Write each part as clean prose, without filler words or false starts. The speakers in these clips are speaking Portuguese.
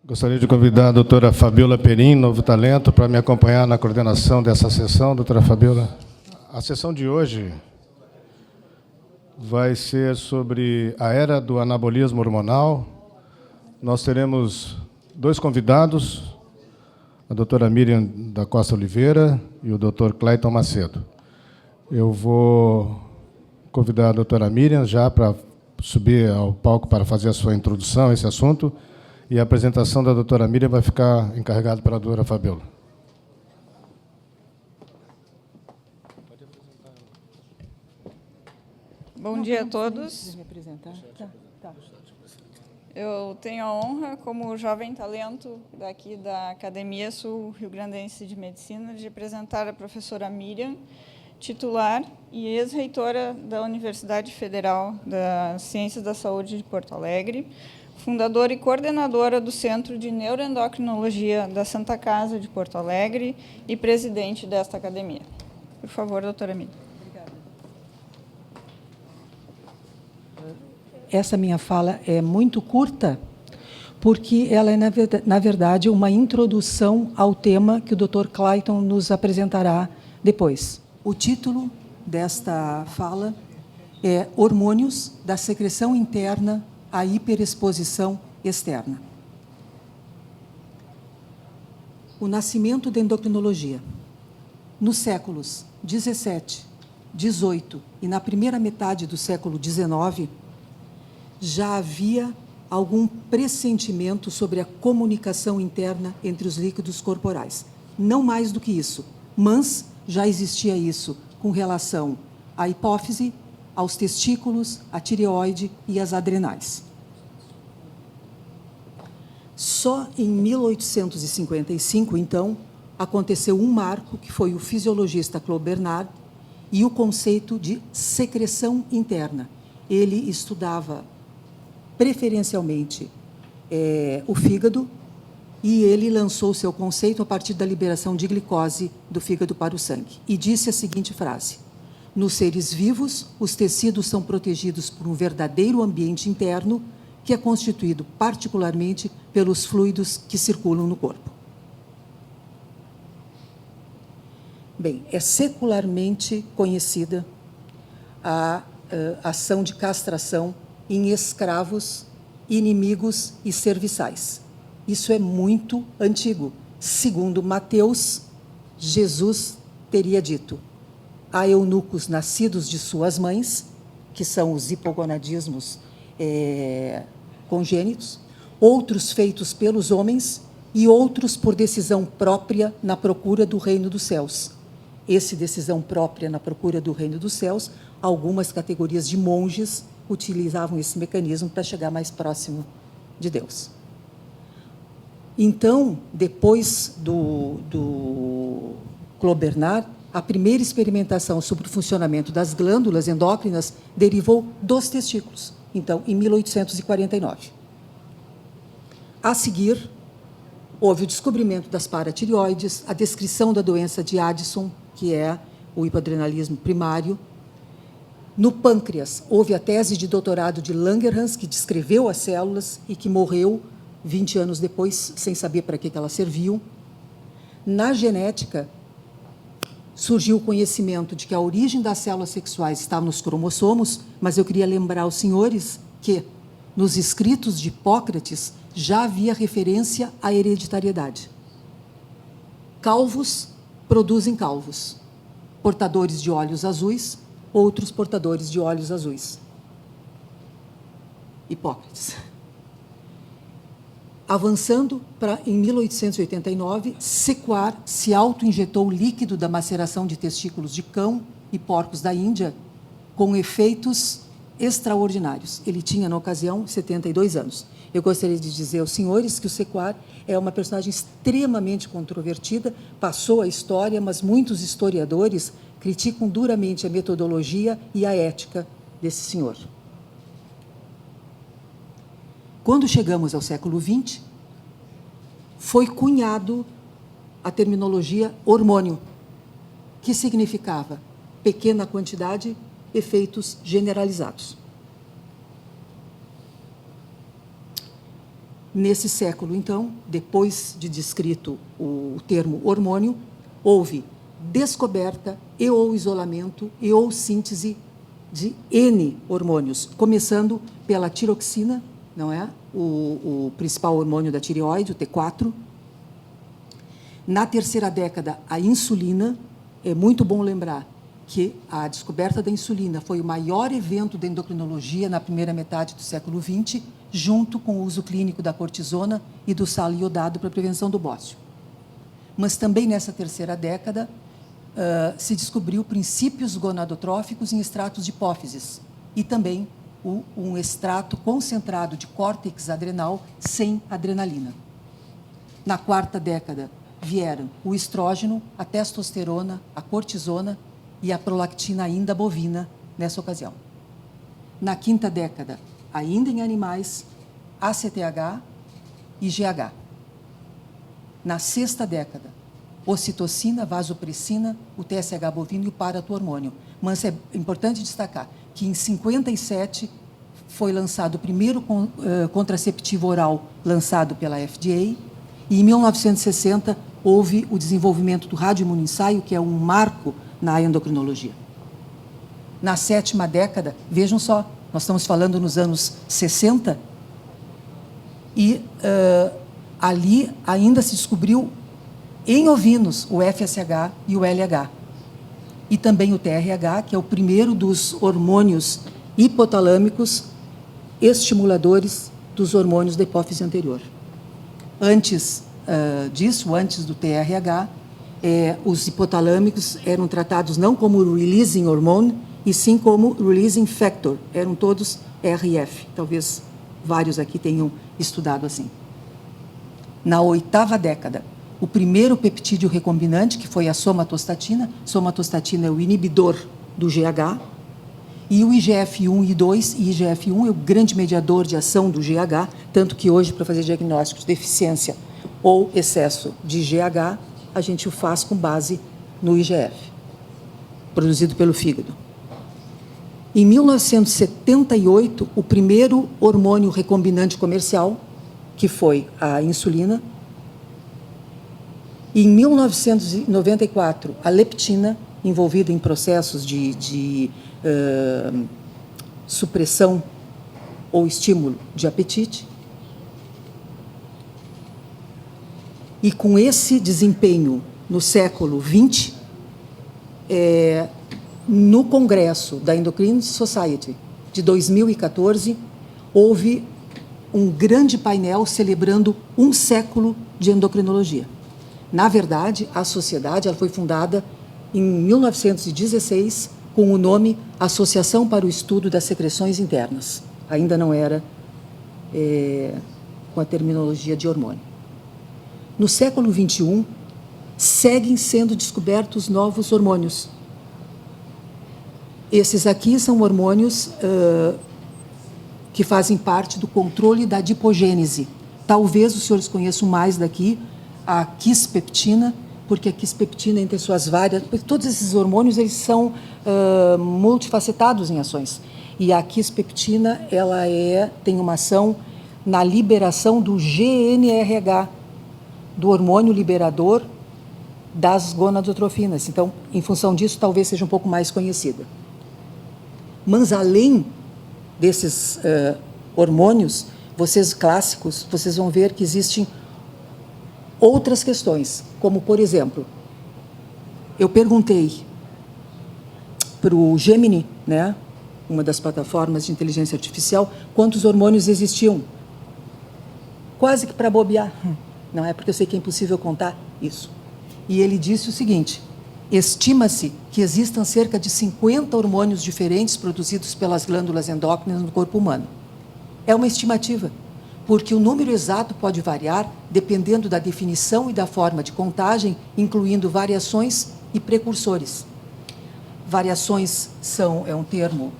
Gostaria de convidar a doutora Fabiola Perim, Novo Talento, para me acompanhar na coordenação dessa sessão. Doutora Fabiola, a sessão de hoje vai ser sobre a era do anabolismo hormonal. Nós teremos dois convidados, a doutora Miriam da Costa Oliveira e o doutor Clayton Macedo. Eu vou convidar a doutora Miriam já para subir ao palco para fazer a sua introdução a esse assunto, e a apresentação da doutora Miriam vai ficar encarregada pela doutora Fabiola. Bom dia a todos. Eu tenho a honra, como jovem talento daqui da Academia Sul-Rio-Grandense de Medicina, de apresentar a professora Miriam, titular e ex-reitora da Universidade Federal das Ciências da Saúde de Porto Alegre, fundadora e coordenadora do Centro de Neuroendocrinologia da Santa Casa de Porto Alegre e presidente desta academia. Por favor, doutora Miriam. Obrigada. Essa minha fala é muito curta, porque ela é, na verdade, uma introdução ao tema que o Dr. Clayton nos apresentará depois. O título desta fala é Hormônios da secreção interna à hiperexposição externa. O nascimento da endocrinologia. Nos séculos 17, 18 e na primeira metade do século 19, já havia algum pressentimento sobre a comunicação interna entre os líquidos corporais. Não mais do que isso, mas já existia isso com relação à hipófise, aos testículos, à tireoide e às adrenais. Só em 1855, então, aconteceu um marco, que foi o fisiologista Claude Bernard, e o conceito de secreção interna. Ele estudava preferencialmente o fígado, e ele lançou o seu conceito a partir da liberação de glicose do fígado para o sangue. E disse a seguinte frase: nos seres vivos, os tecidos são protegidos por um verdadeiro ambiente interno, que é constituído particularmente pelos fluidos que circulam no corpo. Bem, é secularmente conhecida a ação de castração em escravos, inimigos e serviçais. Isso é muito antigo. Segundo Mateus, Jesus teria dito: há eunucos nascidos de suas mães, que são os hipogonadismos congênitos, outros feitos pelos homens e outros por decisão própria na procura do reino dos céus. Esse decisão própria na procura do reino dos céus, algumas categorias de monges utilizavam esse mecanismo para chegar mais próximo de Deus. Então, depois do Claude Bernard, a primeira experimentação sobre o funcionamento das glândulas endócrinas derivou dos testículos, então, em 1849. A seguir, houve o descobrimento das paratireoides, a descrição da doença de Addison, que é o hipoadrenalismo primário. No pâncreas, houve a tese de doutorado de Langerhans, que descreveu as células e que morreu 20 anos depois, sem saber para que elas serviam. Na genética, surgiu o conhecimento de que a origem das células sexuais estava nos cromossomos, mas eu queria lembrar aos senhores que, nos escritos de Hipócrates, já havia referência à hereditariedade. Calvos produzem calvos, portadores de olhos azuis, outros portadores de olhos azuis. Hipócrates. Avançando para, em 1889, Sequard se auto-injetou líquido da maceração de testículos de cão e porcos da Índia, com efeitos extraordinários. Ele tinha, na ocasião, 72 anos. Eu gostaria de dizer aos senhores que o Sequard é uma personagem extremamente controvertida, passou a história, mas muitos historiadores criticam duramente a metodologia e a ética desse senhor. Quando chegamos ao século XX, foi cunhado a terminologia hormônio, que significava pequena quantidade, efeitos generalizados. Nesse século, então, depois de descrito o termo hormônio, houve descoberta e ou isolamento e ou síntese de N hormônios, começando pela tiroxina, não é? O principal hormônio da tireoide, o T4. Na terceira década, a insulina. É muito bom lembrar que a descoberta da insulina foi o maior evento da endocrinologia na primeira metade do século XX, junto com o uso clínico da cortisona e do sal iodado para a prevenção do bócio. Mas também nessa terceira década se descobriu princípios gonadotróficos em extratos de hipófises e também um extrato concentrado de córtex adrenal sem adrenalina. Na quarta década, vieram o estrógeno, a testosterona, a cortisona e a prolactina ainda bovina nessa ocasião. Na quinta década, ainda em animais, ACTH e GH. Na sexta década, ocitocina, vasopressina, o TSH bovino e o paratormônio. Mas é importante destacar que em 57 foi lançado o primeiro contraceptivo oral lançado pela FDA e em 1960 houve o desenvolvimento do radioimunoensaio, que é um marco na endocrinologia. Na sétima década, vejam só, nós estamos falando nos anos 60, e ali ainda se descobriu em ovinos o FSH e o LH. E também o TRH, que é o primeiro dos hormônios hipotalâmicos estimuladores dos hormônios da hipófise anterior. Antes disso, antes do TRH, os hipotalâmicos eram tratados não como releasing hormone, e sim como releasing factor. Eram todos RF. Talvez vários aqui tenham estudado assim. Na oitava década, o primeiro peptídeo recombinante, que foi a somatostatina. Somatostatina é o inibidor do GH. E o IGF-1 e 2, e IGF-1 é o grande mediador de ação do GH, tanto que hoje, para fazer diagnósticos de deficiência ou excesso de GH, a gente o faz com base no IGF, produzido pelo fígado. Em 1978, o primeiro hormônio recombinante comercial, que foi a insulina. Em 1994, a leptina, envolvida em processos de supressão ou estímulo de apetite. E com esse desempenho no século XX, no Congresso da Endocrine Society de 2014, houve um grande painel celebrando um século de endocrinologia. Na verdade, a sociedade ela foi fundada em 1916 com o nome Associação para o Estudo das Secreções Internas. Ainda não era com a terminologia de hormônio. No século XXI, seguem sendo descobertos novos hormônios. Esses aqui são hormônios que fazem parte do controle da adipogênese. Talvez os senhores conheçam mais daqui a quispeptina, porque a quispeptina, entre suas várias... Porque todos esses hormônios eles são multifacetados em ações. E a quispeptina ela tem uma ação na liberação do GnRH, do hormônio liberador das gonadotrofinas. Então, em função disso, talvez seja um pouco mais conhecida. Mas, além desses hormônios, clássicos, vocês vão ver que existem outras questões, como, por exemplo, eu perguntei para o Gemini, né, uma das plataformas de inteligência artificial, quantos hormônios existiam. Quase que para bobear. Não é porque eu sei que é impossível contar isso. E ele disse o seguinte: estima-se que existam cerca de 50 hormônios diferentes produzidos pelas glândulas endócrinas no corpo humano. É uma estimativa, porque o número exato pode variar dependendo da definição e da forma de contagem, incluindo variações e precursores. Variações é um termo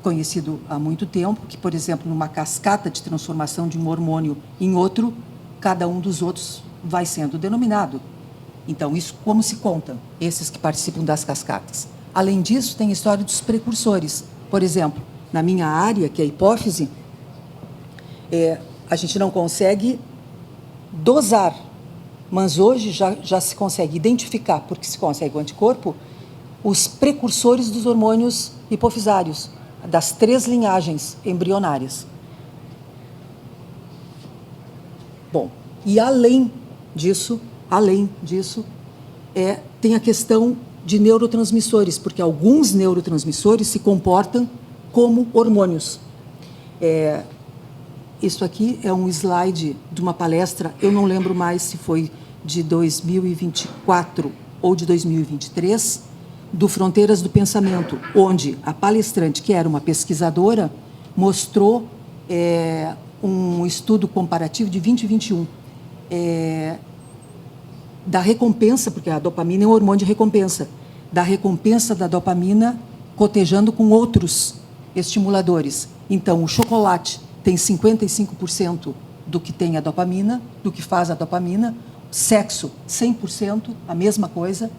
conhecido há muito tempo, que, por exemplo, numa cascata de transformação de um hormônio em outro, cada um dos outros vai sendo denominado. Então, isso como se contam, esses que participam das cascatas. Além disso, tem a história dos precursores. Por exemplo, na minha área, que é a hipófise, a gente não consegue dosar, mas hoje já se consegue identificar, porque se consegue o anticorpo, os precursores dos hormônios hipofisários, das 3 linhagens embrionárias. Bom, e além disso, tem a questão de neurotransmissores, porque alguns neurotransmissores se comportam como hormônios. Isso aqui é um slide de uma palestra, eu não lembro mais se foi de 2024 ou de 2023, do Fronteiras do Pensamento, onde a palestrante, que era uma pesquisadora, mostrou um estudo comparativo de 2021, da recompensa, porque a dopamina é um hormônio de recompensa, da recompensa da dopamina cotejando com outros estimuladores. Então, o chocolate tem 55% do que tem a dopamina, do que faz a dopamina, sexo, 100%, a mesma coisa,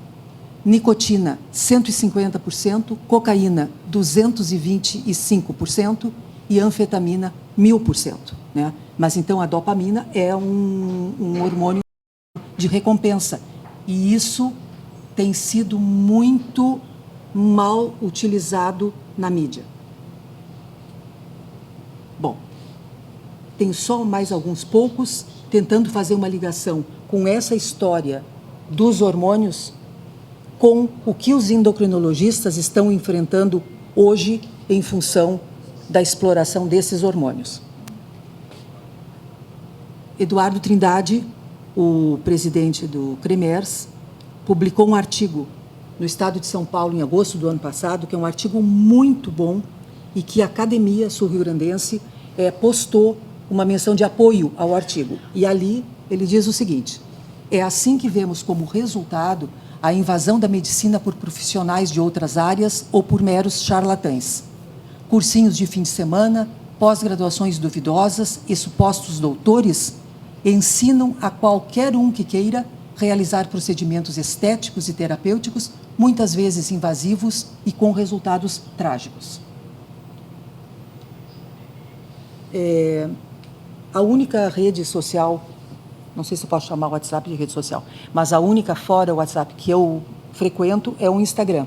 nicotina, 150%, cocaína, 225% e anfetamina, 1000%. Né? Mas, então, a dopamina é um hormônio de recompensa. E isso tem sido muito mal utilizado na mídia. Bom, tenho só mais alguns poucos, tentando fazer uma ligação com essa história dos hormônios com o que os endocrinologistas estão enfrentando hoje em função da exploração desses hormônios. Eduardo Trindade, o presidente do CREMERS, publicou um artigo no Estado de São Paulo, em agosto do ano passado, que é um artigo muito bom e que a Academia Sul-Rio-Grandense postou uma menção de apoio ao artigo. E ali ele diz o seguinte: é assim que vemos como resultado a invasão da medicina por profissionais de outras áreas ou por meros charlatães. Cursinhos de fim de semana, pós-graduações duvidosas e supostos doutores ensinam a qualquer um que queira realizar procedimentos estéticos e terapêuticos, muitas vezes invasivos e com resultados trágicos. A única rede social, não sei se eu posso chamar o WhatsApp de rede social, mas a única fora o WhatsApp que eu frequento é o Instagram.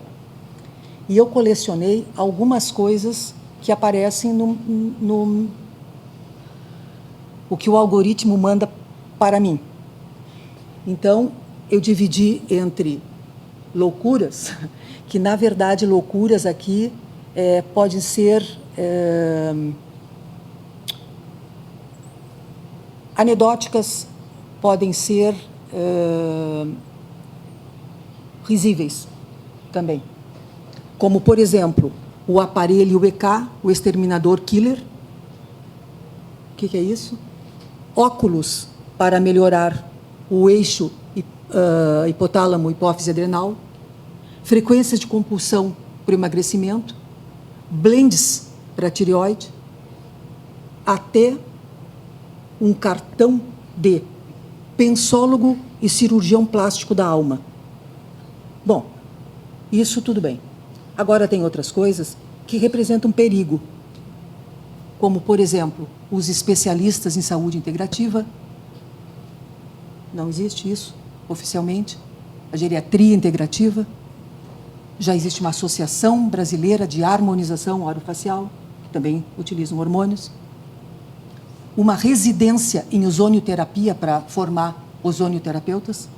E eu colecionei algumas coisas que aparecem no o que o algoritmo manda para mim. Então, eu dividi entre loucuras, que, na verdade, loucuras aqui podem ser anedóticas, podem ser risíveis também. Como, por exemplo, o aparelho EK, o exterminador killer. O que é isso? Óculos para melhorar o eixo hipotálamo, hipófise adrenal, frequências de compulsão por emagrecimento, blends para tireoide, até um cartão de pensólogo e cirurgião plástico da alma. Bom, isso tudo bem. Agora tem outras coisas que representam perigo, como, por exemplo, os especialistas em saúde integrativa. Não existe isso oficialmente. A geriatria integrativa. Já existe uma associação brasileira de harmonização orofacial, que também utilizam hormônios. Uma residência em ozonioterapia para formar ozonioterapeutas.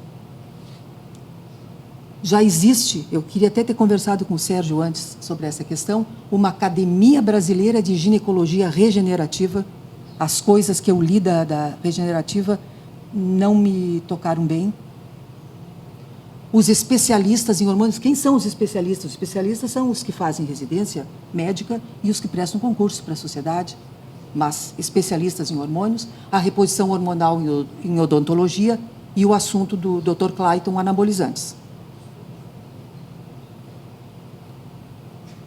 Já existe, eu queria até ter conversado com o Sérgio antes sobre essa questão, uma Academia Brasileira de Ginecologia Regenerativa. As coisas que eu li da regenerativa não me tocaram bem. Os especialistas em hormônios, quem são os especialistas? Os especialistas são os que fazem residência médica e os que prestam concurso para a sociedade, mas especialistas em hormônios, a reposição hormonal em odontologia e o assunto do Dr. Clayton, anabolizantes.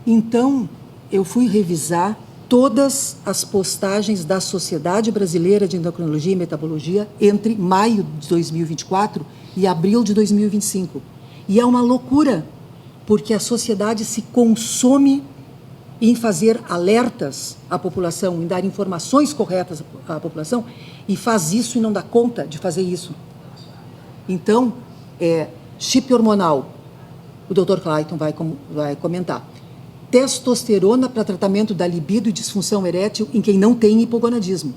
Então, eu fui revisar todas as postagens da Sociedade Brasileira de Endocrinologia e Metabologia entre maio de 2024 e abril de 2025. E é uma loucura, porque a sociedade se consome em fazer alertas à população, em dar informações corretas à população, e faz isso e não dá conta de fazer isso. Então, chip hormonal, o Dr. Clayton vai comentar. Testosterona para tratamento da libido e disfunção erétil em quem não tem hipogonadismo.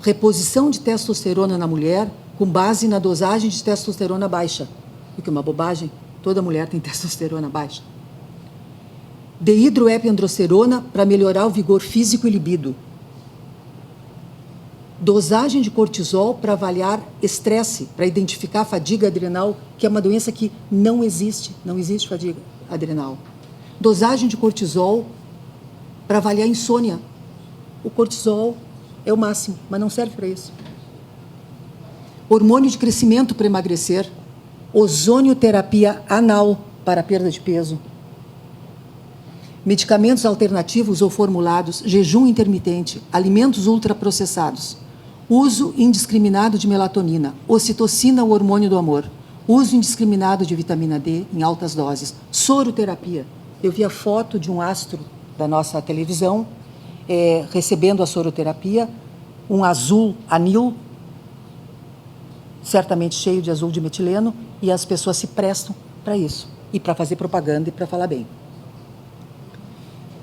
Reposição de testosterona na mulher com base na dosagem de testosterona baixa. O que é uma bobagem, toda mulher tem testosterona baixa. Dehidroepiandrosterona para melhorar o vigor físico e libido. Dosagem de cortisol para avaliar estresse, para identificar fadiga adrenal, que é uma doença que não existe fadiga adrenal. Dosagem de cortisol para avaliar insônia. O cortisol é o máximo, mas não serve para isso. Hormônio de crescimento para emagrecer. Ozonioterapia anal para perda de peso. Medicamentos alternativos ou formulados, jejum intermitente, alimentos ultraprocessados, uso indiscriminado de melatonina, ocitocina, o hormônio do amor, uso indiscriminado de vitamina D em altas doses, soroterapia. Eu vi a foto de um astro da nossa televisão recebendo a soroterapia, um azul anil, certamente cheio de azul de metileno, e as pessoas se prestam para isso, e para fazer propaganda e para falar bem.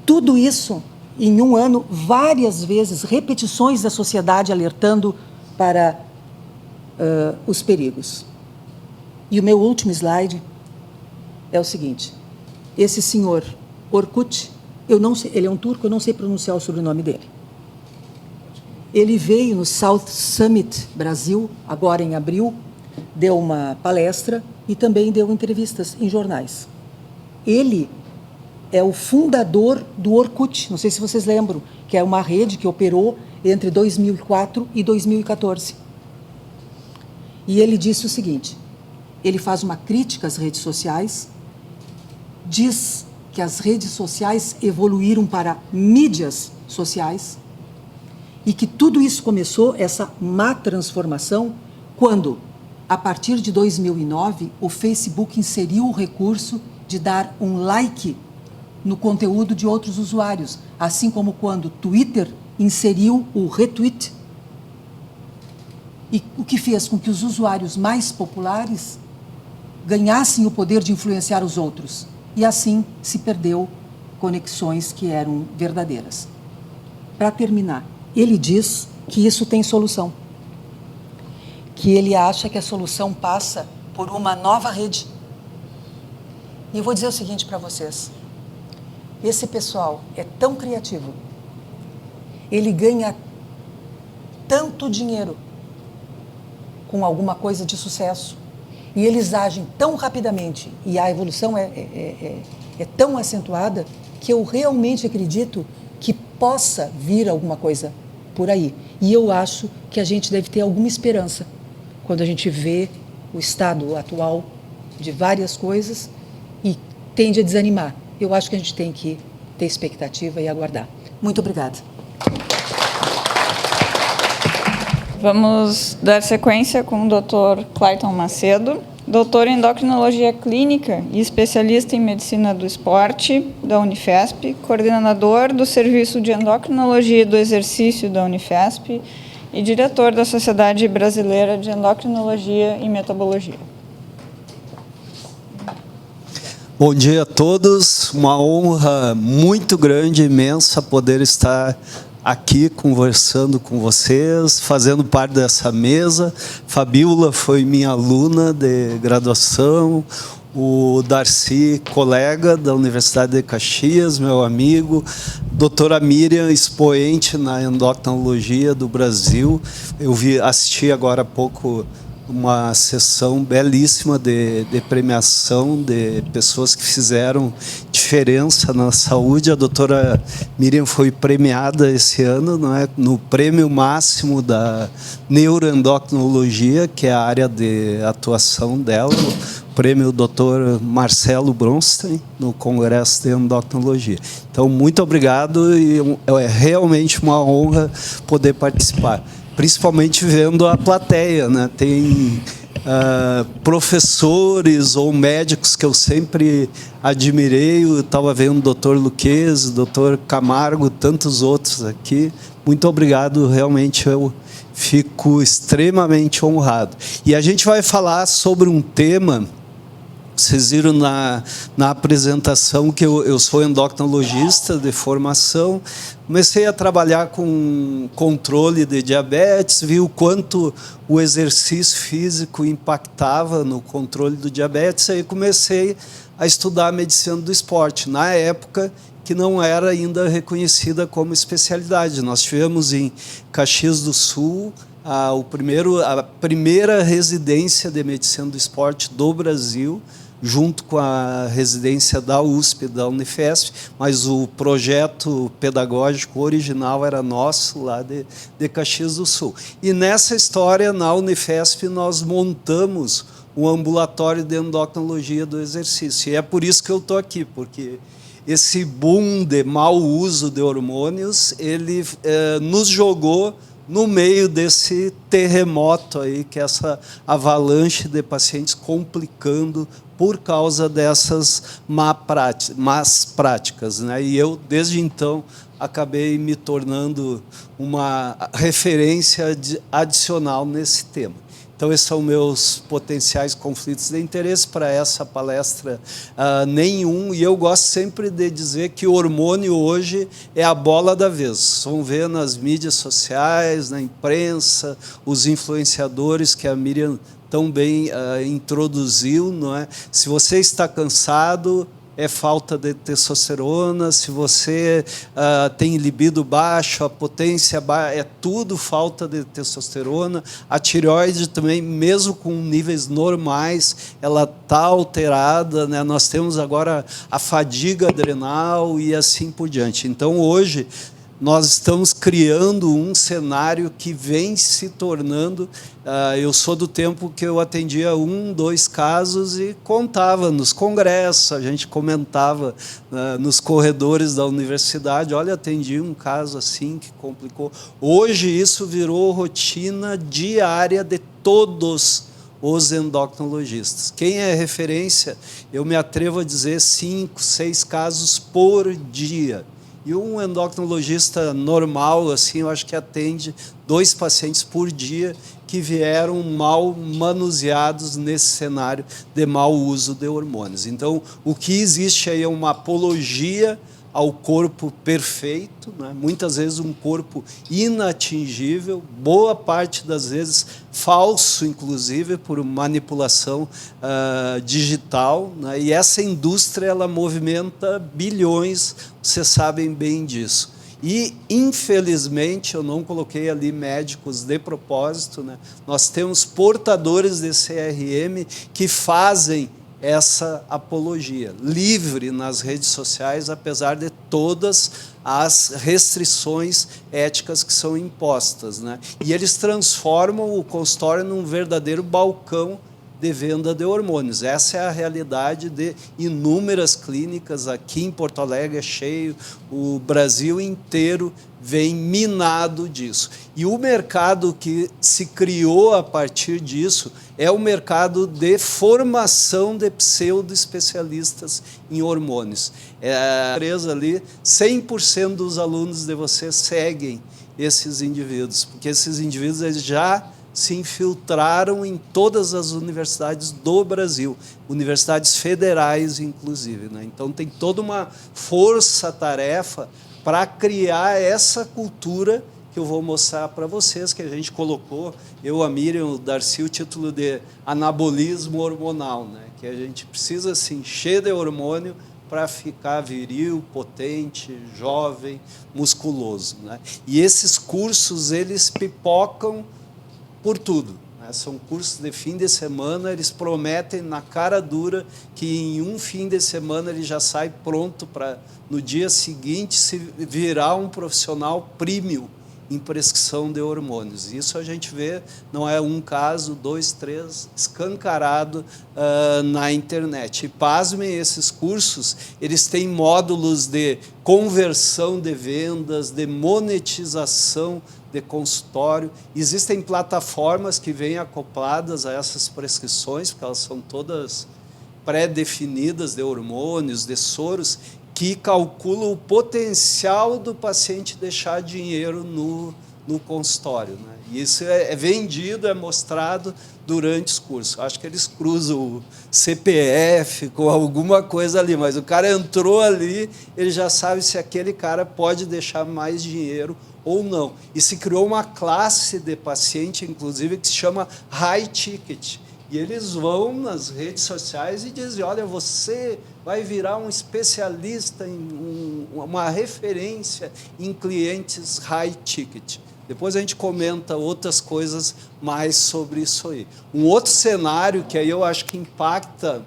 Tudo isso, em um ano, várias vezes, repetições da sociedade alertando para os perigos. E o meu último slide é o seguinte. Esse senhor, Orkut, eu não sei, ele é um turco, eu não sei pronunciar o sobrenome dele. Ele veio no South Summit Brasil, agora em abril, deu uma palestra e também deu entrevistas em jornais. Ele é o fundador do Orkut, não sei se vocês lembram, que é uma rede que operou entre 2004 e 2014. E ele disse o seguinte, ele faz uma crítica às redes sociais, diz que as redes sociais evoluíram para mídias sociais e que tudo isso começou, essa má transformação, quando, a partir de 2009, o Facebook inseriu o recurso de dar um like no conteúdo de outros usuários, assim como quando o Twitter inseriu o retweet, e o que fez com que os usuários mais populares ganhassem o poder de influenciar os outros. E assim se perdeu conexões que eram verdadeiras. Para terminar, ele diz que isso tem solução. Que ele acha que a solução passa por uma nova rede. E eu vou dizer o seguinte para vocês. Esse pessoal é tão criativo, ele ganha tanto dinheiro com alguma coisa de sucesso, e eles agem tão rapidamente, e a evolução é tão acentuada, que eu realmente acredito que possa vir alguma coisa por aí. E eu acho que a gente deve ter alguma esperança quando a gente vê o estado atual de várias coisas e tende a desanimar. Eu acho que a gente tem que ter expectativa e aguardar. Muito obrigada. Vamos dar sequência com o Dr. Clayton Macedo, doutor em endocrinologia clínica e especialista em medicina do esporte da Unifesp, coordenador do Serviço de Endocrinologia do Exercício da Unifesp e diretor da Sociedade Brasileira de Endocrinologia e Metabologia. Bom dia a todos, uma honra muito grande, imensa, poder estar aqui conversando com vocês, fazendo parte dessa mesa. Fabíola foi minha aluna de graduação, o Darcy, colega da Universidade de Caxias, meu amigo, doutora Miriam, expoente na endocrinologia do Brasil. Eu assisti agora há pouco uma sessão belíssima de premiação de pessoas que fizeram diferença na saúde. A doutora Miriam foi premiada esse ano, não é, no prêmio máximo da neuroendocrinologia, que é a área de atuação dela, o prêmio Dr. Marcelo Bronstein, no Congresso de Endocrinologia. Então, muito obrigado, e é realmente uma honra poder participar. Principalmente vendo a plateia, né? Tem professores ou médicos que eu sempre admirei. Eu estava vendo o doutor Luquez, o doutor Camargo, tantos outros aqui. Muito obrigado, realmente eu fico extremamente honrado. E a gente vai falar sobre um tema. Vocês viram na apresentação que eu sou endocrinologista de formação. Comecei a trabalhar com controle de diabetes, vi o quanto o exercício físico impactava no controle do diabetes, aí comecei a estudar a medicina do esporte, na época que não era ainda reconhecida como especialidade. Nós tivemos em Caxias do Sul a primeira residência de medicina do esporte do Brasil, junto com a residência da USP, da Unifesp, mas o projeto pedagógico original era nosso, lá de Caxias do Sul. E nessa história, na Unifesp, nós montamos um ambulatório de endocrinologia do exercício. E é por isso que eu estou aqui, porque esse boom de mau uso de hormônios, ele nos jogou no meio desse terremoto aí, que é essa avalanche de pacientes complicando por causa dessas más práticas, né? E eu, desde então, acabei me tornando uma referência adicional nesse tema. Então, esses são meus potenciais conflitos de interesse para essa palestra. Nenhum, e eu gosto sempre de dizer que o hormônio hoje é a bola da vez. Vocês vão ver nas mídias sociais, na imprensa, os influenciadores que a Miriam tão bem introduziu, não é? Se você está cansado, é falta de testosterona. Se você tem libido baixo, a potência baixa, é tudo falta de testosterona. A tireoide também, mesmo com níveis normais, ela está alterada, né? Nós temos agora a fadiga adrenal e assim por diante. Então, hoje, nós estamos criando um cenário que vem se tornando... eu sou do tempo que eu atendia 1, 2 casos e contava nos congressos, a gente comentava nos corredores da universidade, olha, atendi um caso assim que complicou. Hoje isso virou rotina diária de todos os endocrinologistas. Quem é referência, eu me atrevo a dizer 5, 6 casos por dia. E um endocrinologista normal, assim, eu acho que atende 2 pacientes por dia que vieram mal manuseados nesse cenário de mau uso de hormônios. Então, o que existe aí é uma apologia ao corpo perfeito, né? Muitas vezes um corpo inatingível, boa parte das vezes falso, inclusive, por manipulação digital, né? E essa indústria ela movimenta bilhões, vocês sabem bem disso. E, infelizmente, eu não coloquei ali médicos de propósito, né? Nós temos portadores de CRM que fazem essa apologia, livre nas redes sociais, apesar de todas as restrições éticas que são impostas, né? E eles transformam o consultório num verdadeiro balcão de venda de hormônios. Essa é a realidade de inúmeras clínicas. Aqui em Porto Alegre é cheio, o Brasil inteiro vem minado disso. E o mercado que se criou a partir disso é o mercado de formação de pseudo-especialistas em hormônios. A empresa ali, 100% dos alunos de vocês seguem esses indivíduos, porque esses indivíduos eles já se infiltraram em todas as universidades do Brasil, universidades federais, inclusive, né? Então, tem toda uma força-tarefa para criar essa cultura que eu vou mostrar para vocês, que a gente colocou, eu, a Miriam, o Darcy, o título de anabolismo hormonal, né? Que a gente precisa se encher de hormônio para ficar viril, potente, jovem, musculoso, né? E esses cursos, eles pipocam por tudo, né? São cursos de fim de semana, eles prometem na cara dura que em um fim de semana ele já sai pronto para, no dia seguinte, se virar um profissional premium em prescrição de hormônios. Isso a gente vê, não é um caso, 2, 3, escancarado na internet. E pasmem, esses cursos, eles têm módulos de conversão de vendas, de monetização de consultório. Existem plataformas que vêm acopladas a essas prescrições, porque elas são todas pré-definidas de hormônios, de soros, que calculam o potencial do paciente deixar dinheiro no consultório, né? E isso é vendido, é mostrado durante os cursos. Acho que eles cruzam o CPF com alguma coisa ali, mas o cara entrou ali, ele já sabe se aquele cara pode deixar mais dinheiro ou não. E se criou uma classe de paciente, inclusive, que se chama high ticket. E eles vão nas redes sociais e dizem, olha, você vai virar um especialista, uma referência em clientes high ticket. Depois a gente comenta outras coisas mais sobre isso aí. Um outro cenário que aí eu acho que impacta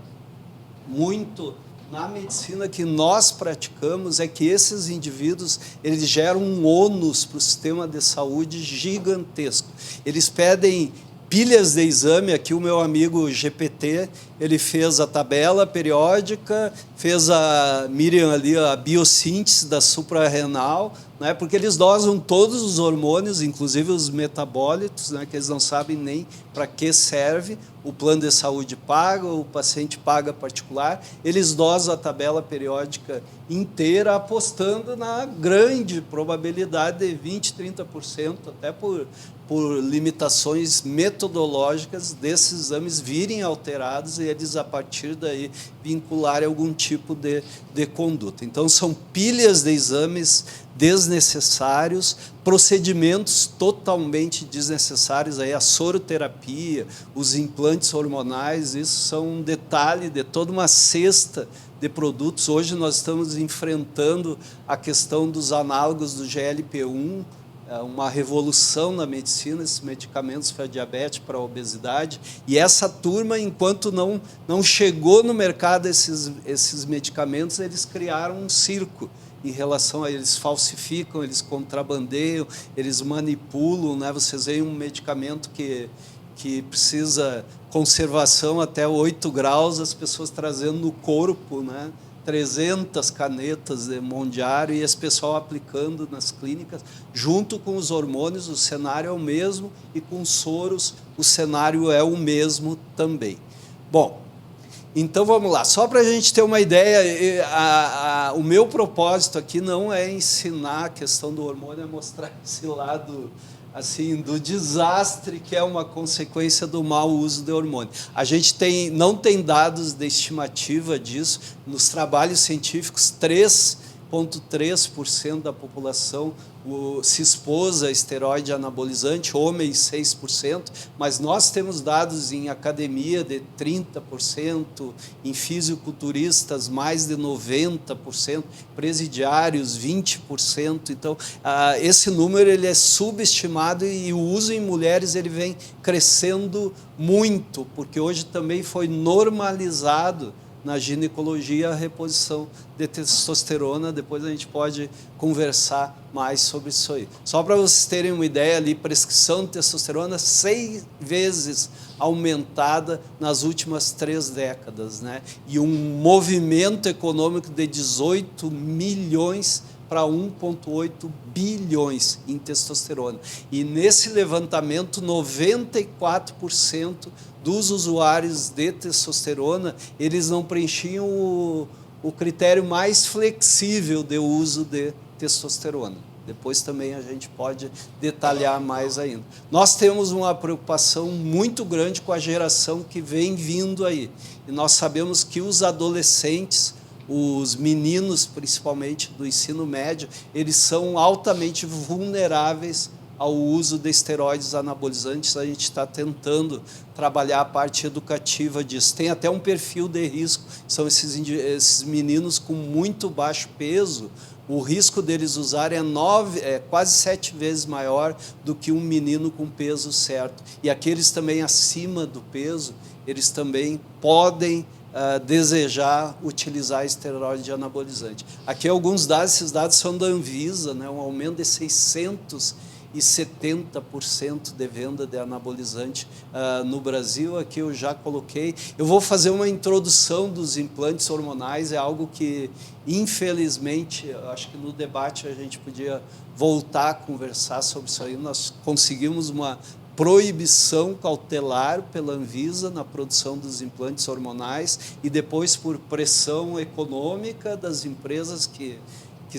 muito na medicina que nós praticamos é que esses indivíduos, eles geram um ônus para o sistema de saúde gigantesco. Eles pedem pilhas de exame. Aqui o meu amigo GPT, ele fez a tabela periódica, fez a Miriam ali a biossíntese da suprarrenal, né, porque eles dosam todos os hormônios, inclusive os metabólitos, né, que eles não sabem nem para que serve. O plano de saúde paga, o paciente paga particular, eles dosam a tabela periódica inteira, apostando na grande probabilidade de 20%, 30%, até por limitações metodológicas desses exames virem alterados e eles, a partir daí, vincularem algum tipo de conduta. Então, são pilhas de exames desnecessários, procedimentos totalmente desnecessários, aí a soroterapia, os implantes hormonais, isso são um detalhe de toda uma cesta de produtos. Hoje nós estamos enfrentando a questão dos análogos do GLP-1, uma revolução na medicina, esses medicamentos para diabetes, para obesidade, e essa turma, enquanto não chegou no mercado esses medicamentos, eles criaram um circo em relação a eles, falsificam, eles contrabandeiam, eles manipulam, né? Vocês veem um medicamento que precisa conservação até 8 graus, as pessoas trazendo no corpo, né? 300 canetas de Mondiário e esse pessoal aplicando nas clínicas, junto com os hormônios, o cenário é o mesmo, e com os soros o cenário é o mesmo também. Bom, então vamos lá, só para a gente ter uma ideia, o meu propósito aqui não é ensinar a questão do hormônio, é mostrar esse lado assim, do desastre que é uma consequência do mau uso de hormônio. A gente não tem dados de estimativa disso. Nos trabalhos científicos, 3,3% da população se expôs a esteroide anabolizante, homens 6%, mas nós temos dados em academia de 30%, em fisiculturistas mais de 90%, presidiários 20%. Então, esse número ele é subestimado e o uso em mulheres ele vem crescendo muito, porque hoje também foi normalizado na ginecologia a reposição de testosterona. Depois a gente pode conversar mais sobre isso aí. Só para vocês terem uma ideia ali, prescrição de testosterona 6 vezes aumentada nas últimas 3 décadas, né? E um movimento econômico de 18 milhões para 1,8 bilhões em testosterona. E nesse levantamento, 94% dos usuários de testosterona, eles não preenchiam o critério mais flexível de uso de testosterona. Depois também a gente pode detalhar mais ainda. Nós temos uma preocupação muito grande com a geração que vem vindo aí. E nós sabemos que os adolescentes, os meninos, principalmente do ensino médio, eles são altamente vulneráveis ao uso de esteroides anabolizantes. A gente está tentando trabalhar a parte educativa disso. Tem até um perfil de risco, são esses meninos com muito baixo peso. O risco deles usarem é quase 7 vezes maior do que um menino com peso certo. E aqueles também acima do peso, eles também podem desejar utilizar esteroide anabolizante. Aqui alguns dados, esses dados são da Anvisa, né, um aumento de 600% e 70% de venda de anabolizante no Brasil. Aqui eu já coloquei. Eu vou fazer uma introdução dos implantes hormonais, é algo que, infelizmente, acho que no debate a gente podia voltar a conversar sobre isso aí. Nós conseguimos uma proibição cautelar pela Anvisa na produção dos implantes hormonais e depois por pressão econômica das empresas que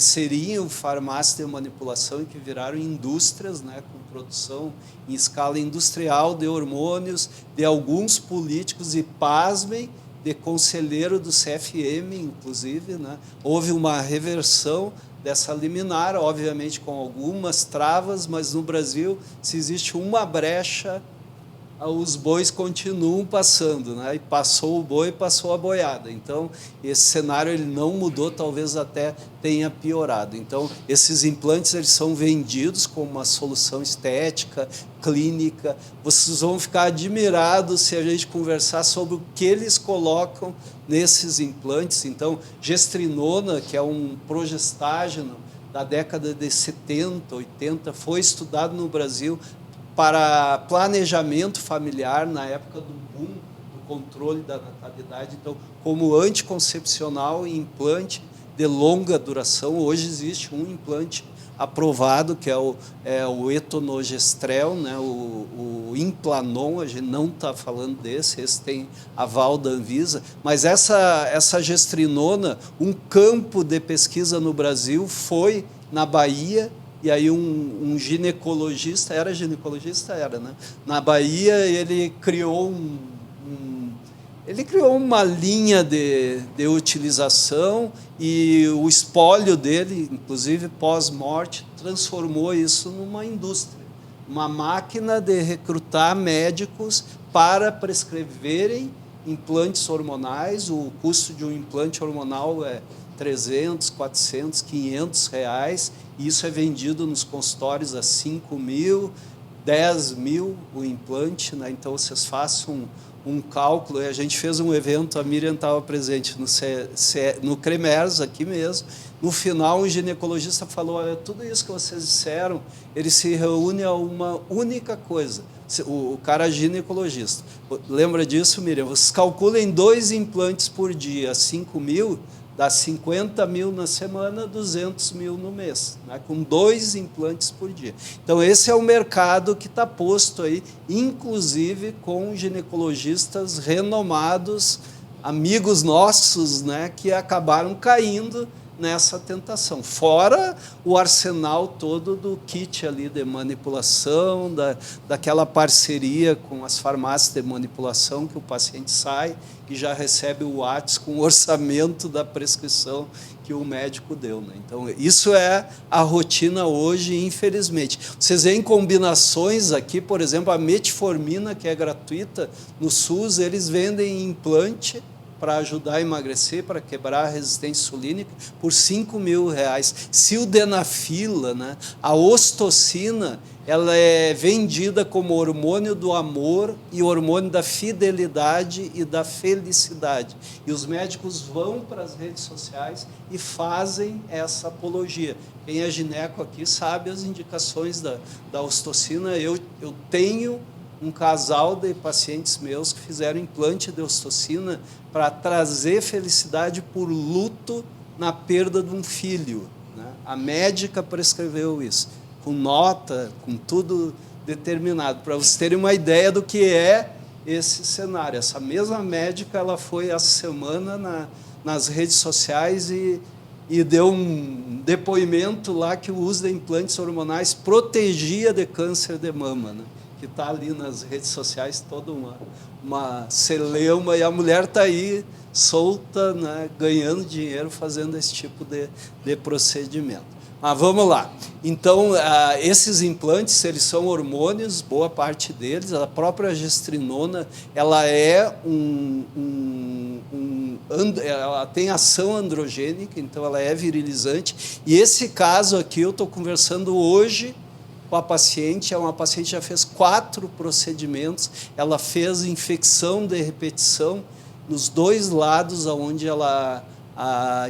seriam farmácias de manipulação e que viraram indústrias, né, com produção em escala industrial de hormônios, de alguns políticos e, pasmem, de conselheiro do CFM, inclusive, né. Houve uma reversão dessa liminar, obviamente com algumas travas, mas no Brasil, se existe uma brecha, os bois continuam passando, né? E passou o boi, passou a boiada. Então, esse cenário ele não mudou, talvez até tenha piorado. Então, esses implantes eles são vendidos como uma solução estética, clínica. Vocês vão ficar admirados se a gente conversar sobre o que eles colocam nesses implantes. Então, gestrinona, que é um progestágeno da década de 70, 80, foi estudado no Brasil para planejamento familiar na época do boom do controle da natalidade. Então, como anticoncepcional e implante de longa duração, hoje existe um implante aprovado, que é o etonogestrel, né, o Implanon. A gente não está falando desse, esse tem aval da Anvisa, mas essa gestrinona, um campo de pesquisa no Brasil foi na Bahia. E aí um ginecologista, era ginecologista? Era, né? Na Bahia, ele criou uma linha de utilização e o espólio dele, inclusive pós-morte, transformou isso numa indústria, uma máquina de recrutar médicos para prescreverem implantes hormonais. O custo de um implante hormonal é 300, 400, 500 reais, e isso é vendido nos consultórios a 5 mil, 10 mil o implante, né? Então, vocês façam um cálculo. A gente fez um evento, a Miriam estava presente no CREMERS, aqui mesmo. No final, um ginecologista falou: olha, tudo isso que vocês disseram, ele se reúne a uma única coisa. O cara é ginecologista. Lembra disso, Miriam? Vocês calculem 2 implantes por dia, 5 mil, dá 50 mil na semana, 200 mil no mês, né? Com 2 implantes por dia. Então, esse é o mercado que está posto aí, inclusive com ginecologistas renomados, amigos nossos, né, que acabaram caindo nessa tentação. Fora o arsenal todo do kit ali de manipulação, daquela parceria com as farmácias de manipulação, que o paciente sai e já recebe o WhatsApp com o orçamento da prescrição que o médico deu, né? Então, isso é a rotina hoje, infelizmente. Vocês veem combinações aqui, por exemplo, a metformina, que é gratuita no SUS, eles vendem implante para ajudar a emagrecer, para quebrar a resistência insulínica, por 5 mil reais. Sildenafila, né? A ostocina, ela é vendida como hormônio do amor e hormônio da fidelidade e da felicidade. E os médicos vão para as redes sociais e fazem essa apologia. Quem é gineco aqui sabe as indicações da ostocina. Eu tenho um casal de pacientes meus que fizeram implante de ostocina para trazer felicidade por luto na perda de um filho, né? A médica prescreveu isso, com nota, com tudo determinado, para vocês terem uma ideia do que é esse cenário. Essa mesma médica, ela foi essa semana nas redes sociais e deu um depoimento lá que o uso de implantes hormonais protegia de câncer de mama, né? Que está ali nas redes sociais, toda uma celeuma, e a mulher está aí solta, né, ganhando dinheiro, fazendo esse tipo de procedimento. Mas vamos lá. Então, esses implantes, eles são hormônios, boa parte deles. A própria gestrinona, ela ela tem ação androgênica, então ela é virilizante. E esse caso aqui, eu estou conversando hoje com a paciente, é uma paciente que já fez 4 procedimentos, ela fez infecção de repetição nos 2 lados onde ela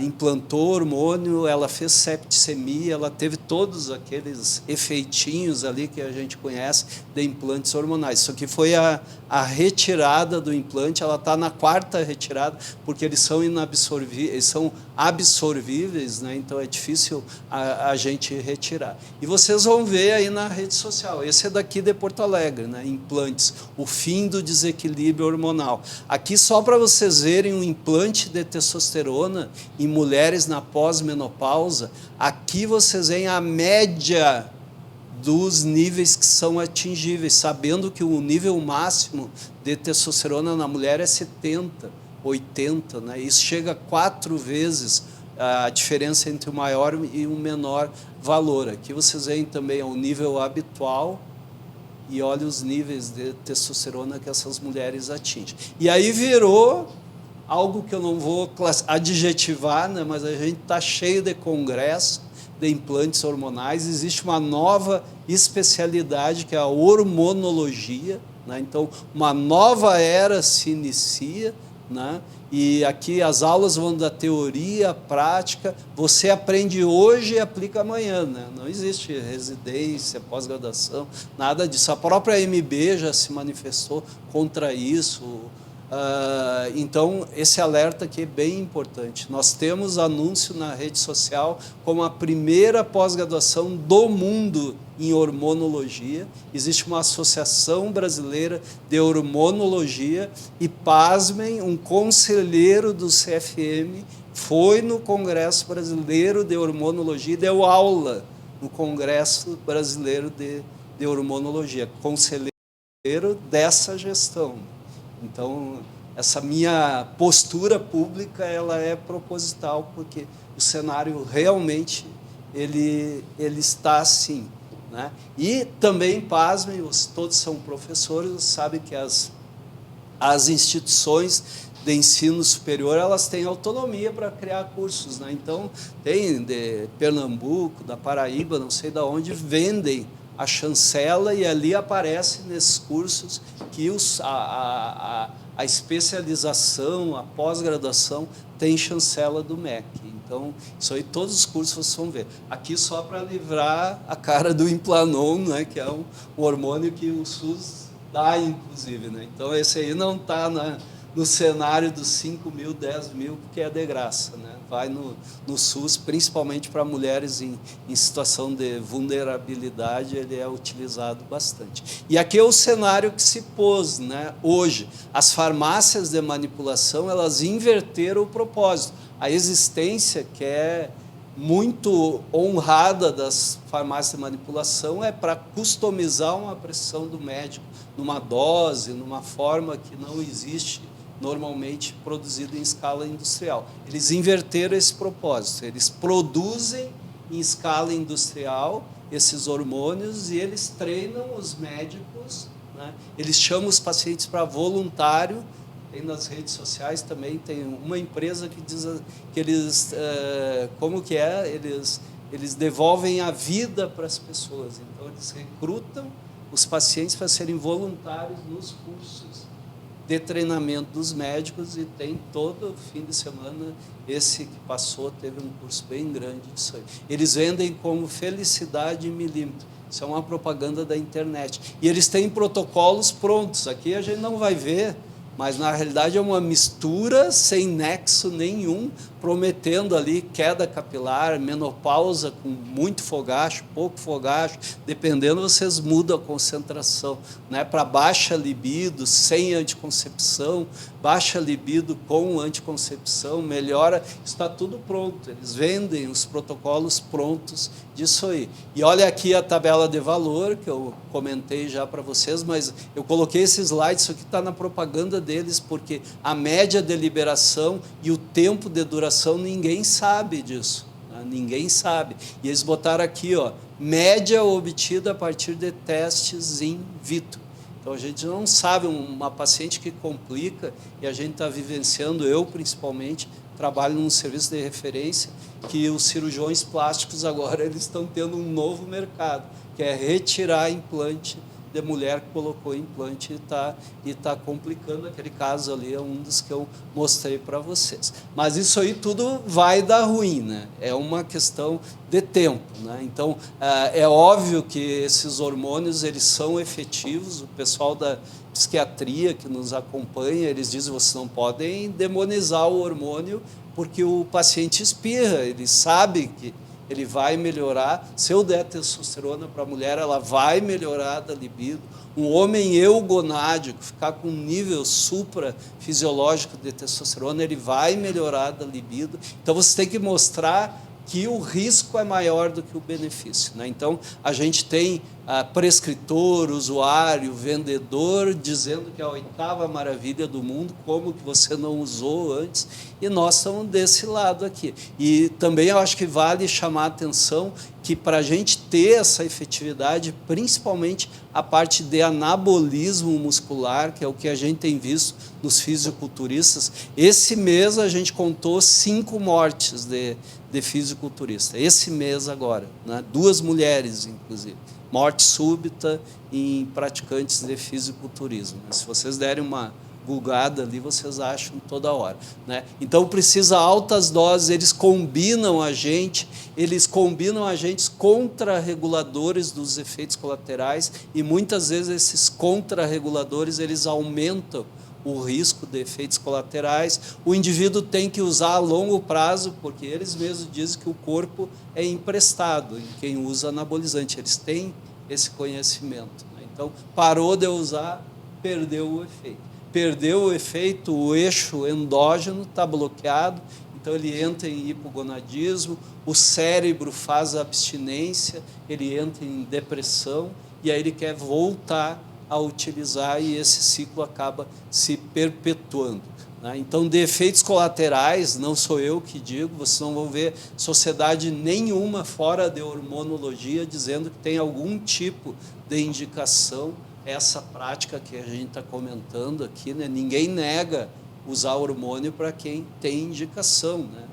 implantou hormônio, ela fez septicemia, ela teve todos aqueles efeitinhos ali que a gente conhece de implantes hormonais. Isso aqui foi a retirada do implante, ela está na 4ª retirada, porque eles são inabsorvíveis, eles são absorvíveis, né? Então é difícil a gente retirar. E vocês vão ver aí na rede social, esse é daqui de Porto Alegre, né? Implantes, o fim do desequilíbrio hormonal. Aqui só para vocês verem um implante de testosterona em mulheres na pós-menopausa, aqui vocês veem a média dos níveis que são atingíveis, sabendo que o nível máximo de testosterona na mulher é 70, 80, né? Isso chega a 4 vezes a diferença entre o maior e o menor valor. Aqui vocês veem também o nível habitual e olha os níveis de testosterona que essas mulheres atingem. E aí virou algo que eu não vou adjetivar, né? Mas a gente está cheio de congresso de implantes hormonais. Existe uma nova especialidade que é a hormonologia, né? Então, uma nova era se inicia, né? E aqui as aulas vão da teoria à prática. Você aprende hoje e aplica amanhã, né? Não existe residência, pós-graduação, nada disso. A própria MB já se manifestou contra isso. Então, esse alerta aqui é bem importante. Nós temos anúncio na rede social como a primeira pós-graduação do mundo em hormonologia. Existe uma associação brasileira de hormonologia e, pasmem, um conselheiro do CFM foi no Congresso Brasileiro de Hormonologia e deu aula no Congresso Brasileiro de Hormonologia, conselheiro dessa gestão. Então, essa minha postura pública ela é proposital, porque o cenário realmente ele está assim, né? E também, pasmem, todos são professores, sabem que as instituições de ensino superior elas têm autonomia para criar cursos, né? Então, tem de Pernambuco, da Paraíba, não sei de onde, vendem a chancela e ali aparece nesses cursos que a especialização, a pós-graduação tem chancela do MEC. Então, isso aí todos os cursos vocês vão ver. Aqui só para livrar a cara do Implanon, né, que é um hormônio que o SUS dá, inclusive, né? Então, esse aí não está no cenário dos 5 mil, 10 mil, porque é de graça, né? Vai no SUS, principalmente para mulheres em situação de vulnerabilidade, ele é utilizado bastante. E aqui é o cenário que se pôs, né? Hoje. As farmácias de manipulação, elas inverteram o propósito. A existência, que é muito honrada das farmácias de manipulação, é para customizar uma prescrição do médico, numa dose, numa forma que não existe normalmente produzido em escala industrial. Eles inverteram esse propósito, eles produzem em escala industrial esses hormônios e eles treinam os médicos, né? Eles chamam os pacientes para voluntário. Tem nas redes sociais também, tem uma empresa que diz que eles, como que é, eles devolvem a vida para as pessoas. Então, eles recrutam os pacientes para serem voluntários nos cursos de treinamento dos médicos e tem todo fim de semana, esse que passou teve um curso bem grande disso aí. Eles vendem como felicidade em milímetro. Isso é uma propaganda da internet. E eles têm protocolos prontos. Aqui a gente não vai ver, mas na realidade é uma mistura sem nexo nenhum, prometendo ali queda capilar, menopausa com muito fogacho, pouco fogacho, dependendo, vocês mudam a concentração, né? Para baixa libido, sem anticoncepção, baixa libido com anticoncepção, melhora, está tudo pronto. Eles vendem os protocolos prontos disso aí. E olha aqui a tabela de valor, que eu comentei já para vocês, mas eu coloquei esse slide, isso aqui está na propaganda deles, porque a média de liberação e o tempo de duração, ninguém sabe disso, né? Ninguém sabe. E eles botaram aqui, ó, média obtida a partir de testes in vitro. Então, a gente não sabe, uma paciente que complica, e a gente está vivenciando, eu principalmente, trabalho num serviço de referência, que os cirurgiões plásticos agora eles estão tendo um novo mercado, que é retirar implante de mulher que colocou implante e tá complicando. Aquele caso ali é um dos que eu mostrei para vocês. Mas isso aí tudo vai dar ruim, né? É uma questão de tempo, né? Então, é óbvio que esses hormônios, eles são efetivos. O pessoal da psiquiatria que nos acompanha, eles dizem que vocês não podem demonizar o hormônio porque o paciente espirra, ele sabe que ele vai melhorar. Se eu der testosterona para a mulher, ela vai melhorar da libido. Um homem eugonádico, ficar com um nível suprafisiológico de testosterona, ele vai melhorar da libido. Então, você tem que mostrar que o risco é maior do que o benefício, né? Então, a gente tem prescritor, usuário, vendedor, dizendo que é a 8ª maravilha do mundo, como que você não usou antes, e nós estamos desse lado aqui. E também eu acho que vale chamar a atenção que para a gente ter essa efetividade, principalmente a parte de anabolismo muscular, que é o que a gente tem visto nos fisiculturistas, esse mês a gente contou 5 mortes de fisiculturista, esse mês agora, né? 2 mulheres, inclusive. Morte súbita em praticantes de fisiculturismo. Se vocês derem uma googada ali, vocês acham toda hora, né? Então, precisa altas doses, eles combinam agentes contrarreguladores dos efeitos colaterais, e muitas vezes esses contrarreguladores, eles aumentam o risco de efeitos colaterais. O indivíduo tem que usar a longo prazo, porque eles mesmos dizem que o corpo é emprestado em quem usa anabolizante. Eles têm esse conhecimento, né? Então, parou de usar, perdeu o efeito. Perdeu o efeito, o eixo endógeno está bloqueado, então ele entra em hipogonadismo, o cérebro faz abstinência, ele entra em depressão, e aí ele quer voltar a utilizar, e esse ciclo acaba se perpetuando, né? Então, de efeitos colaterais, não sou eu que digo, vocês não vão ver sociedade nenhuma fora de hormonologia dizendo que tem algum tipo de indicação essa prática que a gente está comentando aqui, né? Ninguém nega usar hormônio para quem tem indicação, né?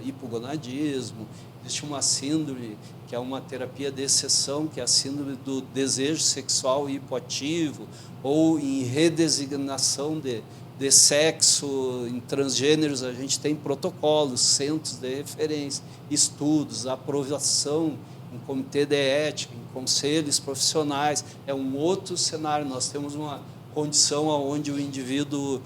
Hipogonadismo. Existe uma síndrome que é uma terapia de exceção, que é a síndrome do desejo sexual hipoativo, ou em redesignação de sexo, em transgêneros, a gente tem protocolos, centros de referência, estudos, aprovação em comitê de ética, em conselhos profissionais. É um outro cenário. Nós temos uma condição onde o indivíduo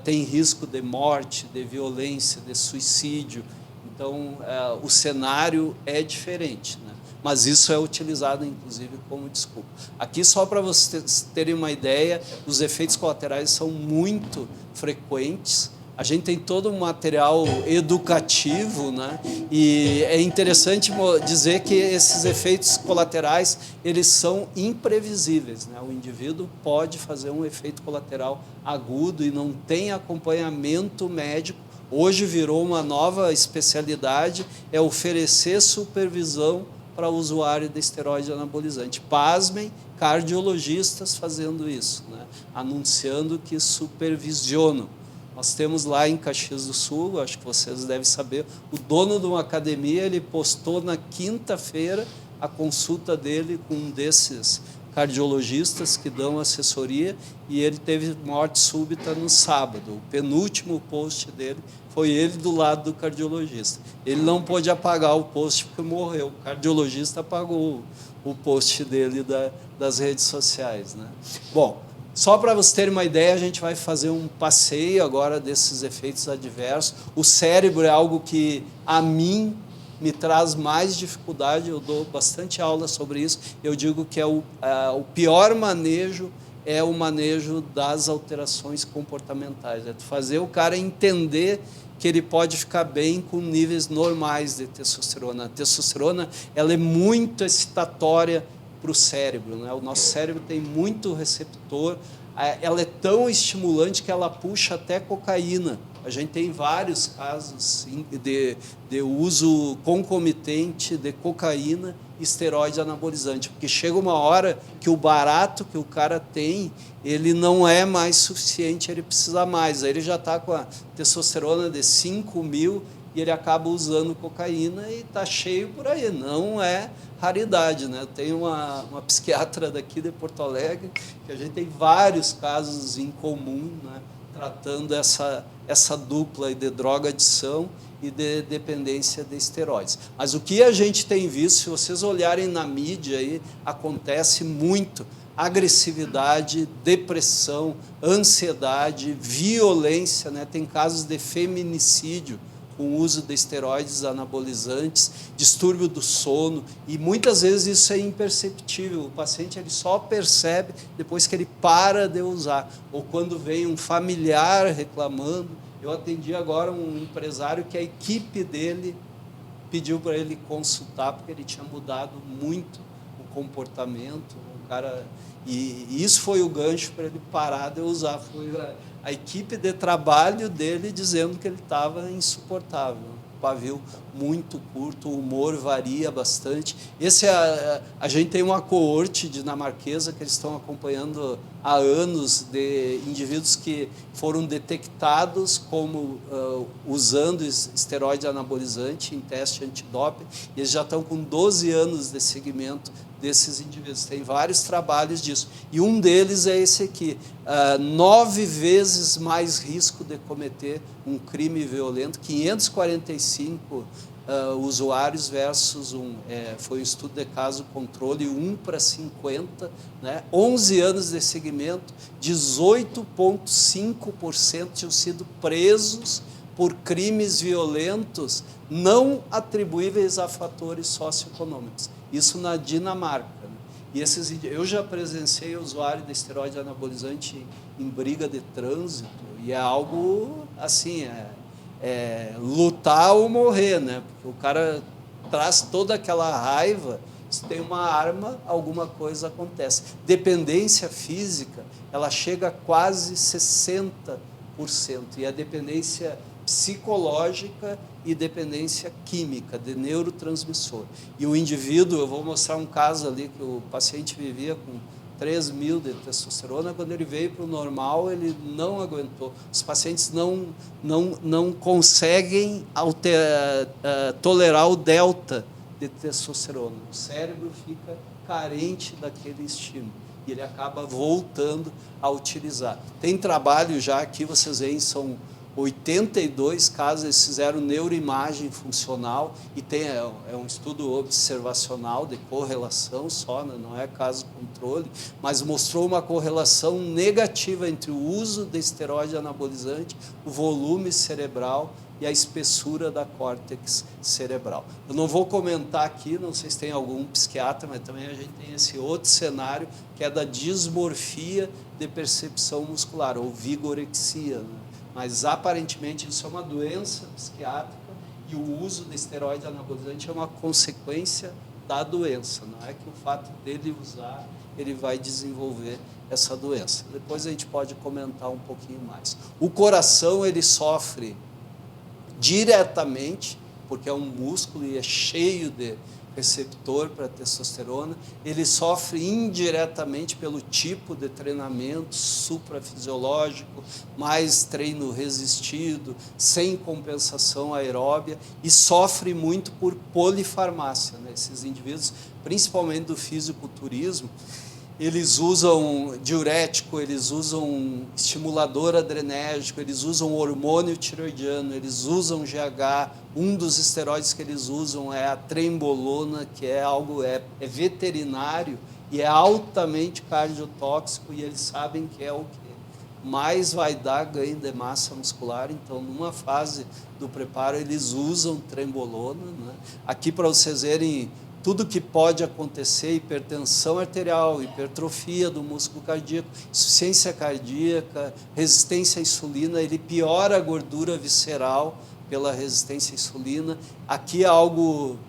tem risco de morte, de violência, de suicídio. Então, o cenário é diferente, né? Mas isso é utilizado, inclusive, como desculpa. Aqui, só para vocês terem uma ideia, os efeitos colaterais são muito frequentes. A gente tem todo um material educativo, né? E é interessante dizer que esses efeitos colaterais, eles são imprevisíveis, né? O indivíduo pode fazer um efeito colateral agudo e não tem acompanhamento médico. Hoje virou uma nova especialidade, é oferecer supervisão para o usuário de esteroide anabolizante. Pasmem, cardiologistas fazendo isso, né? Anunciando que supervisionam. Nós temos lá em Caxias do Sul, acho que vocês devem saber, o dono de uma academia, ele postou na quinta-feira a consulta dele com um desses cardiologistas que dão assessoria, e ele teve morte súbita no sábado. O penúltimo post dele foi ele do lado do cardiologista. Ele não pôde apagar o post porque morreu. O cardiologista apagou o post dele das redes sociais, né? Bom, só para vocês terem uma ideia, a gente vai fazer um passeio agora desses efeitos adversos. O cérebro é algo que, a mim, me traz mais dificuldade. Eu dou bastante aula sobre isso. Eu digo que o pior manejo é o manejo das alterações comportamentais. É fazer o cara entender que ele pode ficar bem com níveis normais de testosterona. A testosterona, ela é muito excitatória para o cérebro, né? O nosso cérebro tem muito receptor, ela é tão estimulante que ela puxa até cocaína. A gente tem vários casos de uso concomitante de cocaína e esteroide anabolizante, porque chega uma hora que o barato que o cara tem, ele não é mais suficiente, ele precisa mais. Aí ele já está com a testosterona de 5.000 e ele acaba usando cocaína e está cheio por aí. Não é raridade, né? Tem uma psiquiatra daqui de Porto Alegre que a gente tem vários casos em comum, né? Tratando essa dupla de droga-adição e de dependência de esteroides. Mas o que a gente tem visto, se vocês olharem na mídia, aí, acontece muito agressividade, depressão, ansiedade, violência, né? Tem casos de feminicídio com o uso de esteroides anabolizantes, distúrbio do sono, e muitas vezes isso é imperceptível. O paciente ele só percebe depois que ele para de usar, ou quando vem um familiar reclamando. Eu atendi agora um empresário que a equipe dele pediu para ele consultar, porque ele tinha mudado muito o comportamento, o cara, e isso foi o gancho para ele parar de usar, foi a equipe de trabalho dele dizendo que ele estava insuportável, pavio muito curto, o humor varia bastante. Esse a gente tem uma coorte dinamarquesa que eles estão acompanhando há anos, de indivíduos que foram detectados como usando esteroide anabolizante em teste antidoping, e eles já estão com 12 anos de seguimento desses indivíduos. Tem vários trabalhos disso. E um deles é esse aqui. 9 vezes mais risco de cometer um crime violento, 545 usuários versus foi um estudo de caso controle, 1 para 50, né? 11 anos de seguimento, 18,5% tinham sido presos por crimes violentos não atribuíveis a fatores socioeconômicos. Isso na Dinamarca. Né? E eu já presenciei usuário de esteroide anabolizante em briga de trânsito, e é algo assim, lutar ou morrer, né? Porque o cara traz toda aquela raiva, se tem uma arma, alguma coisa acontece. Dependência física, ela chega a quase 60%, e a dependência psicológica e dependência química, de neurotransmissor. E o indivíduo, eu vou mostrar um caso ali que o paciente vivia com 3.000 de testosterona, quando ele veio para o normal, ele não aguentou. Os pacientes não conseguem tolerar o delta de testosterona. O cérebro fica carente daquele estímulo e ele acaba voltando a utilizar. Tem trabalho já aqui, vocês veem, são 82 casos, eles fizeram neuroimagem funcional, e é um estudo observacional de correlação só, né? Não é caso controle, mas mostrou uma correlação negativa entre o uso de esteroide anabolizante, o volume cerebral e a espessura da córtex cerebral. Eu não vou comentar aqui, não sei se tem algum psiquiatra, mas também a gente tem esse outro cenário, que é da dismorfia de percepção muscular, ou vigorexia, né? Mas aparentemente isso é uma doença psiquiátrica, e o uso de esteroide anabolizante é uma consequência da doença. Não é que o fato dele usar, ele vai desenvolver essa doença. Depois a gente pode comentar um pouquinho mais. O coração, ele sofre diretamente, porque é um músculo e é cheio de receptor para testosterona. Ele sofre indiretamente pelo tipo de treinamento suprafisiológico, mais treino resistido, sem compensação aeróbia, e sofre muito por polifarmácia, né? Esses indivíduos, principalmente do fisiculturismo, eles usam diurético, eles usam estimulador adrenérgico, eles usam hormônio tiroidiano, eles usam GH. Um dos esteroides que eles usam é a trembolona, que é algo veterinário e é altamente cardiotóxico, e eles sabem que é o que mais vai dar ganho de massa muscular. Então, numa fase do preparo, eles usam trembolona, né? Aqui, para vocês verem tudo que pode acontecer: hipertensão arterial, hipertrofia do músculo cardíaco, insuficiência cardíaca, resistência à insulina. Ele piora a gordura visceral pela resistência à insulina. Aqui é algo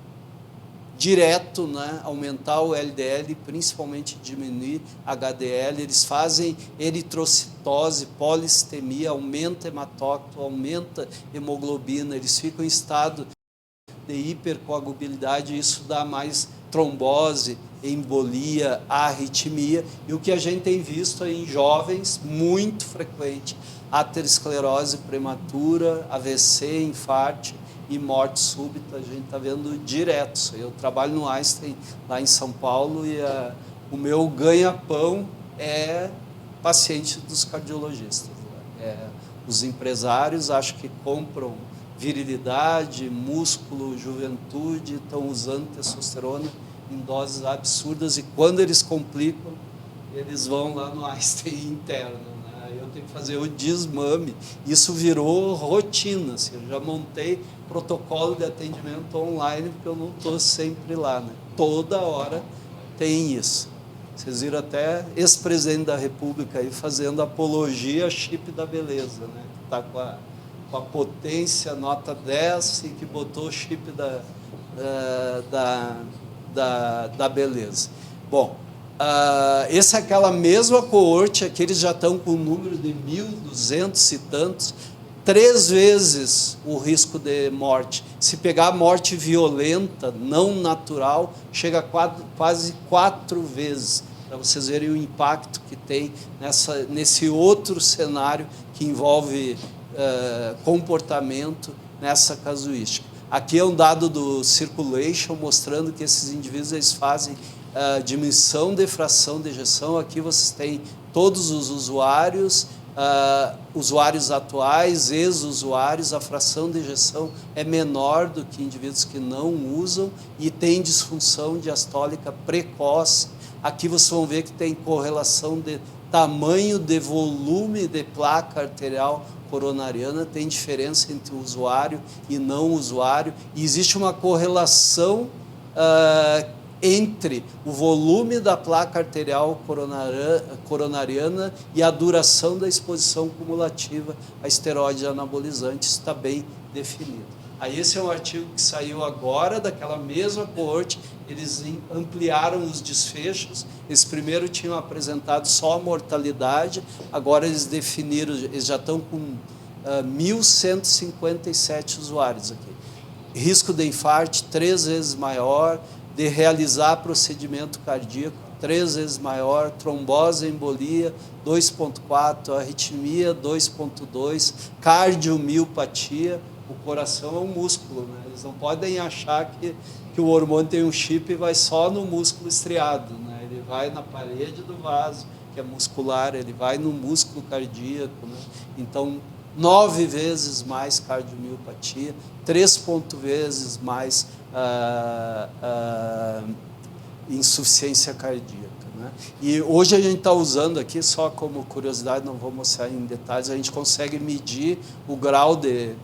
direto, né? Aumentar o LDL, principalmente diminuir HDL. Eles fazem eritrocitose, polistemia, aumenta hematócrito, aumenta hemoglobina. Eles ficam em estado de hipercoagulabilidade, e isso dá mais trombose, embolia, arritmia, e o que a gente tem visto em jovens, muito frequente, aterosclerose prematura, AVC, infarto e morte súbita, a gente está vendo direto. Eu trabalho no Einstein, lá em São Paulo, e o meu ganha-pão é paciente dos cardiologistas. Os empresários, acho que compram virilidade, músculo, juventude, estão usando testosterona em doses absurdas, e quando eles complicam, eles vão lá no Einstein interno, né? Eu tenho que fazer o desmame. Isso virou rotina, assim. Eu já montei protocolo de atendimento online, porque eu não estou sempre lá, né? Toda hora tem isso. Vocês viram até ex-presidente da República aí fazendo apologia a chip da beleza, né? Que está com a potência nota 10 e que botou o chip da beleza. Bom, essa é aquela mesma coorte, aqueles já estão com um número de 1.200 e tantos, 3 vezes o risco de morte. Se pegar a morte violenta, não natural, chega a quase 4 vezes, para vocês verem o impacto que tem nesse outro cenário que envolve comportamento nessa casuística. Aqui é um dado do Circulation mostrando que esses indivíduos eles fazem diminuição de fração de ejeção. Aqui vocês têm todos os usuários, usuários atuais, ex-usuários, a fração de ejeção é menor do que indivíduos que não usam e tem disfunção diastólica precoce. Aqui vocês vão ver que tem correlação de tamanho de volume de placa arterial coronariana, tem diferença entre usuário e não usuário, e existe uma correlação entre o volume da placa arterial coronariana e a duração da exposição cumulativa a esteroides anabolizantes, está bem definido. Aí esse é um artigo que saiu agora, daquela mesma coorte, eles ampliaram os desfechos, eles primeiro tinham apresentado só a mortalidade, agora eles definiram, eles já estão com 1.157 usuários aqui. Risco de infarto 3 vezes maior, de realizar procedimento cardíaco 3 vezes maior, trombose, embolia 2,4, arritmia 2,2, cardiomiopatia. O coração é um músculo, né? Eles não podem achar que o hormônio tem um chip e vai só no músculo estriado, né? Ele vai na parede do vaso, que é muscular, ele vai no músculo cardíaco, né? Então, 9 vezes mais cardiomiopatia, 3 vezes mais insuficiência cardíaca, né? E hoje a gente está usando aqui, só como curiosidade, não vou mostrar em detalhes, a gente consegue medir o grau de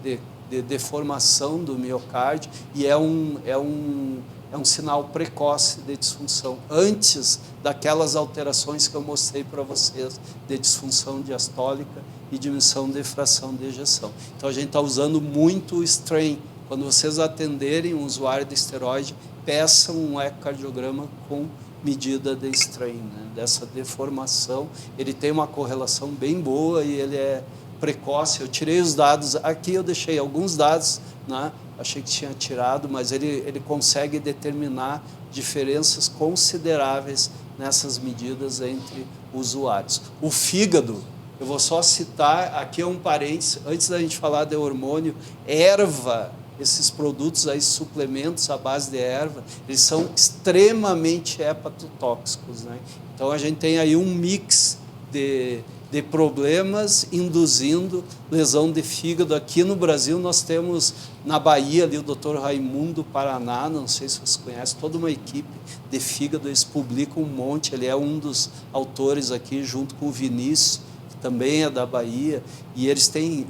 deformação do miocárdio e é um sinal precoce de disfunção, antes daquelas alterações que eu mostrei para vocês, de disfunção diastólica e diminuição de fração de ejeção. Então, a gente está usando muito o strain. Quando vocês atenderem um usuário de esteroide, peçam um ecocardiograma com medida de strain, né? Dessa deformação. Ele tem uma correlação bem boa e ele é precoce. Eu tirei os dados, aqui eu deixei alguns dados, né? Achei que tinha tirado, mas ele consegue determinar diferenças consideráveis nessas medidas entre usuários. O fígado, eu vou só citar, aqui é um parênteses, antes da gente falar de hormônio, erva, esses produtos aí, suplementos à base de erva, eles são extremamente hepatotóxicos, né? Então, a gente tem aí um mix de problemas induzindo lesão de fígado. Aqui no Brasil nós temos, na Bahia, ali o Dr. Raimundo Paraná, não sei se vocês conhecem, toda uma equipe de fígado, eles publicam um monte, ele é um dos autores aqui, junto com o Vinícius, que também é da Bahia, e eles têm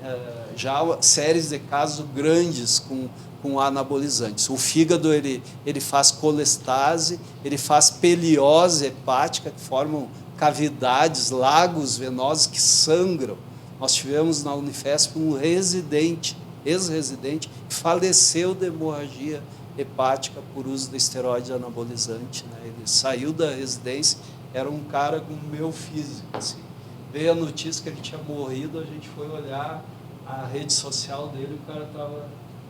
já séries de casos grandes com anabolizantes. O fígado, ele faz colestase, ele faz peliose hepática, que formam cavidades, lagos venosos que sangram. Nós tivemos na Unifesp um ex-residente, que faleceu de hemorragia hepática por uso de esteroide anabolizante, né? Ele saiu da residência, era um cara com o meu físico, assim. Veio a notícia que ele tinha morrido, a gente foi olhar a rede social dele, o cara estava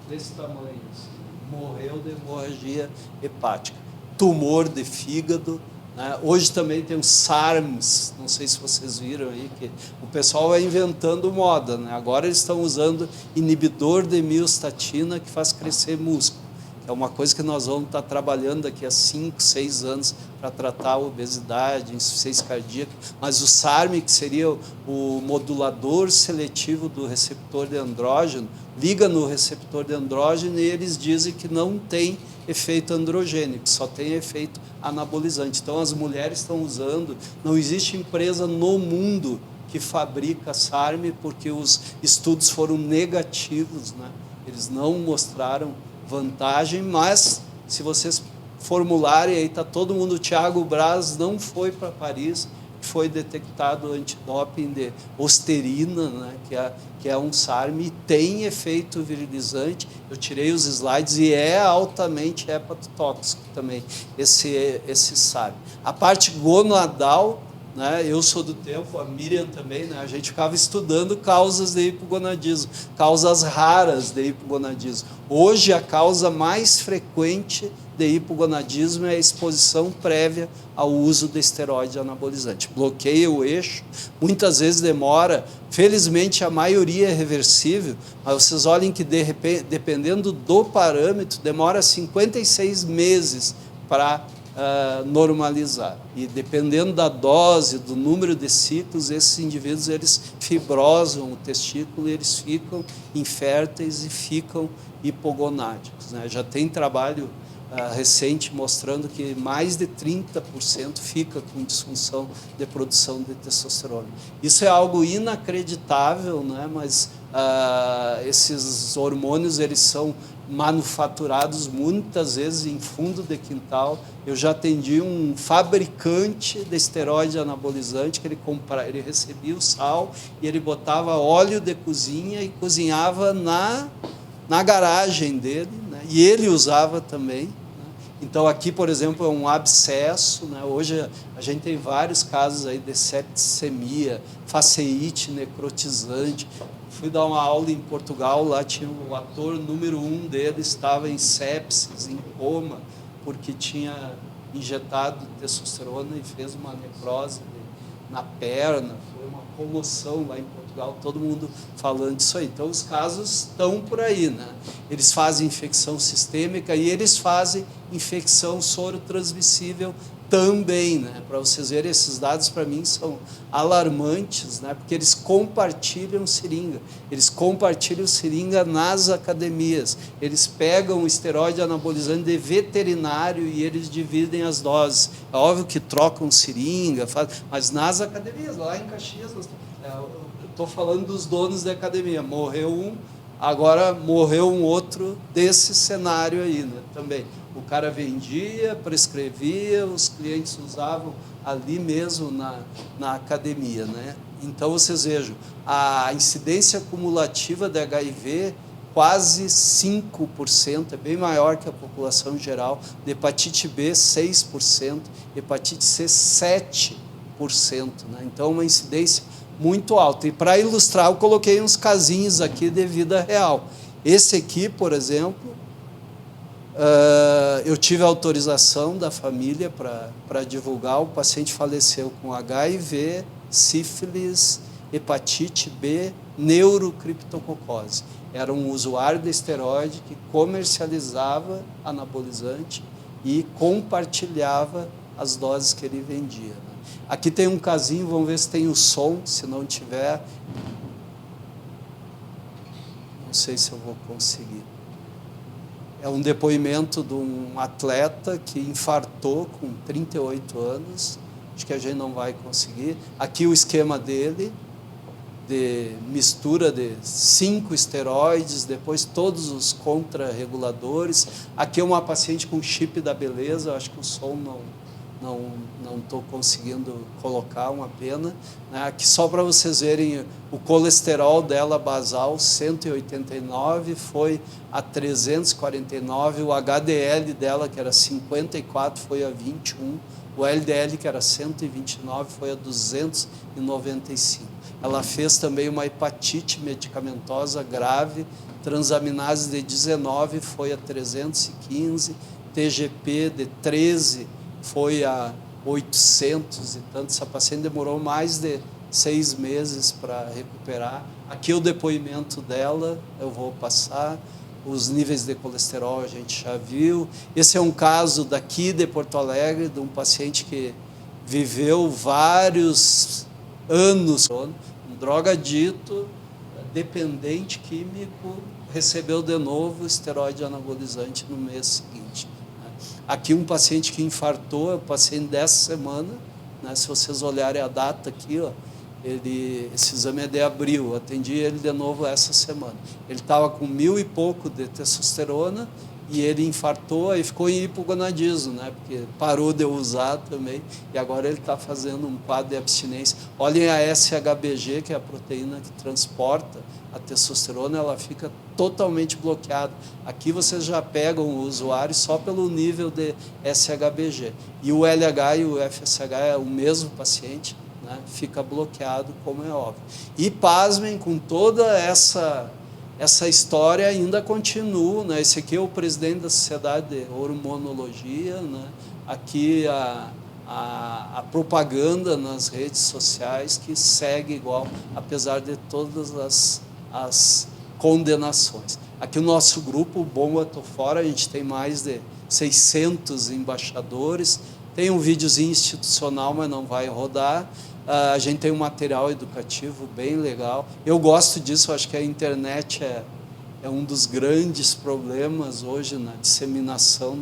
desse tamanho, assim. Morreu de hemorragia hepática. tumor de fígado, né? Hoje também tem os SARMs, não sei se vocês viram aí, que o pessoal vai inventando moda, né? Agora eles estão usando inibidor de miostatina que faz crescer músculo. É uma coisa que nós vamos estar trabalhando daqui a 5, 6 anos para tratar a obesidade, insuficiência cardíaca. Mas o SARM, que seria o modulador seletivo do receptor de andrógeno, liga no receptor de andrógeno e eles dizem que não tem efeito androgênico, só tem efeito anabolizante. Então, as mulheres estão usando, não existe empresa no mundo que fabrica SARM, porque os estudos foram negativos, né? Eles não mostraram vantagem, mas se vocês formularem, aí está todo mundo, o Thiago Braz não foi para Paris, foi detectado antidoping de osterina, né, que é um SARM e tem efeito virilizante. Eu tirei os slides e é altamente hepatotóxico também, esse SARM. A parte gonadal, né, eu sou do tempo, a Miriam também, né, a gente ficava estudando causas de hipogonadismo, causas raras de hipogonadismo. Hoje, a causa mais frequente de hipogonadismo é a exposição prévia ao uso de esteroide anabolizante. Bloqueia o eixo, muitas vezes demora, felizmente a maioria é reversível, mas vocês olhem que, dependendo do parâmetro, demora 56 meses para normalizar. E dependendo da dose, do número de ciclos, esses indivíduos eles fibrosam o testículo, eles ficam inférteis e ficam hipogonádicos, né? Já tem trabalho recente mostrando que mais de 30% fica com disfunção de produção de testosterona. Isso é algo inacreditável, né? Mas esses hormônios eles são manufaturados muitas vezes em fundo de quintal. Eu já atendi um fabricante de esteroide anabolizante que ele recebia o sal e ele botava óleo de cozinha e cozinhava na garagem dele, né? E ele usava também, né? Então aqui, por exemplo, é um abscesso, né? Hoje a gente tem vários casos aí de septicemia, faceite necrotizante. Fui dar uma aula em Portugal, lá tinha o ator número 1 dele, estava em sepsis, em coma, porque tinha injetado testosterona e fez uma necrose na perna. Foi uma comoção lá em Portugal, todo mundo falando disso aí. Então, os casos estão por aí, né? Eles fazem infecção sistêmica e eles fazem infecção sorotransmissível também, né? Para vocês verem, esses dados para mim são alarmantes, né? Porque eles compartilham seringa, nas academias, eles pegam o esteroide anabolizante de veterinário e eles dividem as doses. É óbvio que trocam seringa, mas nas academias, lá em Caxias, eu estou falando dos donos da academia, morreu um, agora morreu um outro desse cenário aí, né? Também. O cara vendia, prescrevia, os clientes usavam ali mesmo na academia, né? Então, vocês vejam, a incidência cumulativa de HIV, quase 5%, é bem maior que a população geral, de hepatite B, 6%, hepatite C, 7%, né? Então, uma incidência muito alta. E, para ilustrar, eu coloquei uns casinhos aqui de vida real. Esse aqui, por exemplo, eu tive a autorização da família para divulgar. O paciente faleceu com HIV, sífilis, hepatite B, neurocriptococose. Era um usuário de esteroide que comercializava anabolizante e compartilhava as doses que ele vendia, né? Aqui tem um casinho, vamos ver se tem o som, se não tiver, não sei se eu vou conseguir. É um depoimento de um atleta que infartou com 38 anos, acho que a gente não vai conseguir. Aqui o esquema dele, de mistura de 5 esteroides, depois todos os contrarreguladores. Aqui é uma paciente com chip da beleza, acho que o som não estou conseguindo colocar, uma pena, né? Aqui só para vocês verem, o colesterol dela basal, 189, foi a 349, o HDL dela, que era 54, foi a 21, o LDL, que era 129, foi a 295. Ela fez também uma hepatite medicamentosa grave, transaminase de 19, foi a 315, TGP de 13 foi a 800 e tanto. Essa paciente demorou mais de 6 meses para recuperar. Aqui o depoimento dela, eu vou passar. Os níveis de colesterol a gente já viu. Esse é um caso daqui de Porto Alegre, de um paciente que viveu vários anos, um drogadito, dependente químico, recebeu de novo esteroide anabolizante no mês seguinte. Aqui um paciente que infartou, é o paciente dessa semana, né? Se vocês olharem a data aqui, ó, esse exame é de abril, atendi ele de novo essa semana. Ele estava com 1000 e pouco de testosterona e ele infartou e ficou em hipogonadismo, né? Porque parou de usar também e agora ele está fazendo um quadro de abstinência. Olhem a SHBG, que é a proteína que transporta a testosterona, ela fica totalmente bloqueada. Aqui vocês já pegam o usuário só pelo nível de SHBG. E o LH e o FSH é o mesmo paciente, né? Fica bloqueado, como é óbvio. E pasmem, com toda essa história ainda continua, né? Esse aqui é o presidente da Sociedade de Hormonologia, né? Aqui a propaganda nas redes sociais que segue igual, apesar de todas as condenações. Aqui o nosso grupo, o Bom Tô Fora, a gente tem mais de 600 embaixadores, tem um videozinho institucional, mas não vai rodar. A gente tem um material educativo bem legal. Eu gosto disso, acho que a internet é um dos grandes problemas hoje na disseminação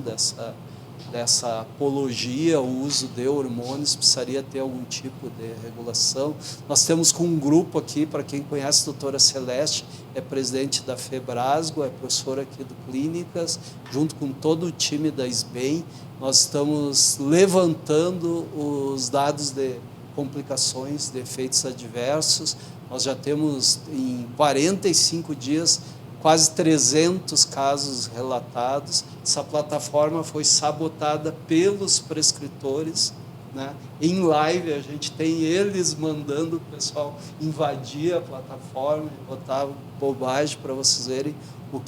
dessa apologia, o uso de hormônios, precisaria ter algum tipo de regulação. Nós temos com um grupo aqui, para quem conhece a doutora Celeste, é presidente da Febrasgo, é professora aqui do Clínicas, junto com todo o time da SBEM, nós estamos levantando os dados de complicações, de efeitos adversos. Nós já temos, em 45 dias, quase 300 casos relatados. Essa plataforma foi sabotada pelos prescritores, né? Em live, a gente tem eles mandando o pessoal invadir a plataforma e botar bobagem para vocês verem.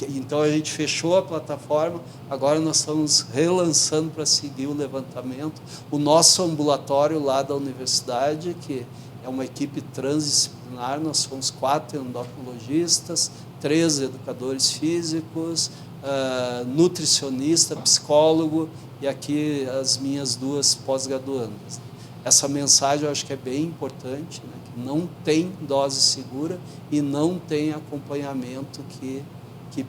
Então, a gente fechou a plataforma, agora nós estamos relançando para seguir o levantamento. O nosso ambulatório lá da universidade, que é uma equipe transdisciplinar, nós somos 4 endocrinologistas, 3 educadores físicos, nutricionista, psicólogo e aqui as minhas 2 pós-graduandas. Essa mensagem eu acho que é bem importante, né? Que não tem dose segura e não tem acompanhamento que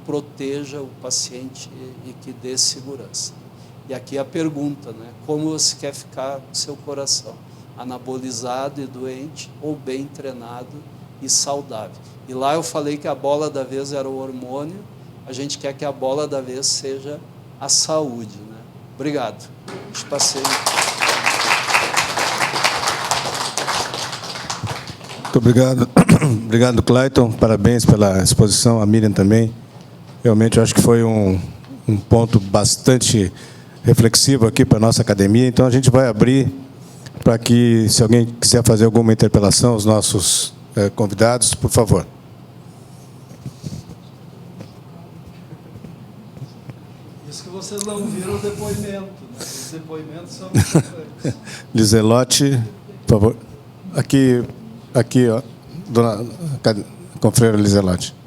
proteja o paciente e que dê segurança. E aqui a pergunta, né? Como você quer ficar com seu coração? Anabolizado e doente ou bem treinado e saudável? E lá eu falei que a bola da vez era o hormônio, a gente quer que a bola da vez seja a saúde, né? Obrigado. Te passei. Muito obrigado. Obrigado, Clayton. Parabéns pela exposição. A Miriam também. Realmente, eu acho que foi um ponto bastante reflexivo aqui para a nossa academia. Então, a gente vai abrir para que, se alguém quiser fazer alguma interpelação, os nossos convidados, por favor. Isso que vocês não viram o depoimento, né? Os depoimentos são importantes. Liselotti, por favor. Aqui, ó, dona confreira Liselotti.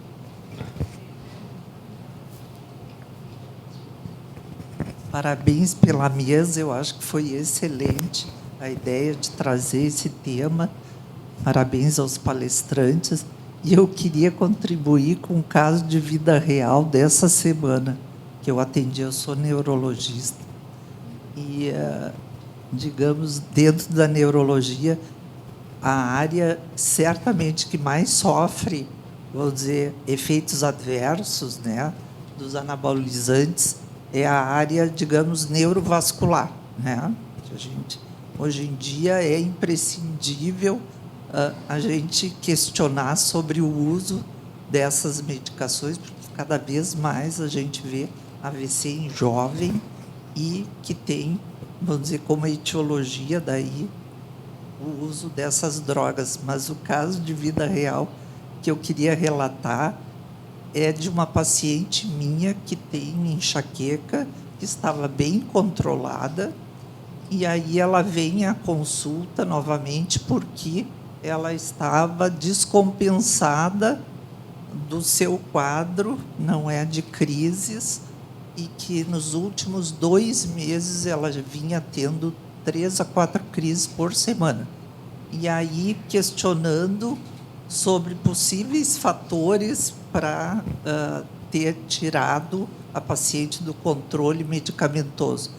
Parabéns pela mesa, eu acho que foi excelente a ideia de trazer esse tema. Parabéns aos palestrantes. E eu queria contribuir com um caso de vida real dessa semana, que eu atendi. Eu sou neurologista. E, digamos, dentro da neurologia, a área certamente que mais sofre, vou dizer, efeitos adversos, né, dos anabolizantes, é a área, digamos, neurovascular, né? Hoje em dia é imprescindível a gente questionar sobre o uso dessas medicações, porque cada vez mais a gente vê AVC em jovem e que tem, vamos dizer, como etiologia daí o uso dessas drogas. Mas o caso de vida real que eu queria relatar é de uma paciente minha que tem enxaqueca, que estava bem controlada, e aí ela vem à consulta novamente porque ela estava descompensada do seu quadro, não é de crises, e que nos últimos 2 meses ela vinha tendo 3 a 4 crises por semana. E aí questionando sobre possíveis fatores para ter tirado a paciente do controle medicamentoso.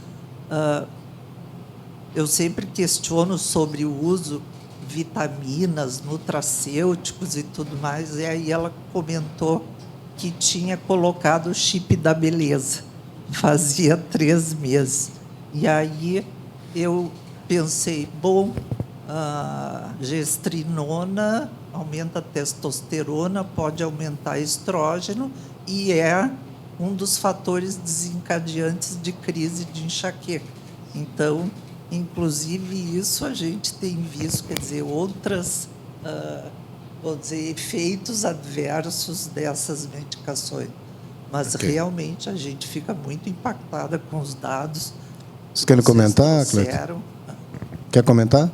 Eu sempre questiono sobre o uso de vitaminas, nutracêuticos e tudo mais, e aí ela comentou que tinha colocado o chip da beleza, fazia 3 meses. E aí eu pensei, bom, a gestrinona aumenta a testosterona, pode aumentar estrógeno e é um dos fatores desencadeantes de crise de enxaqueca. Então, inclusive, isso a gente tem visto, quer dizer, outras, vou dizer, efeitos adversos dessas medicações. Mas, realmente, a gente fica muito impactada com os dados. Vocês querem comentar, Cleiton? Quer comentar?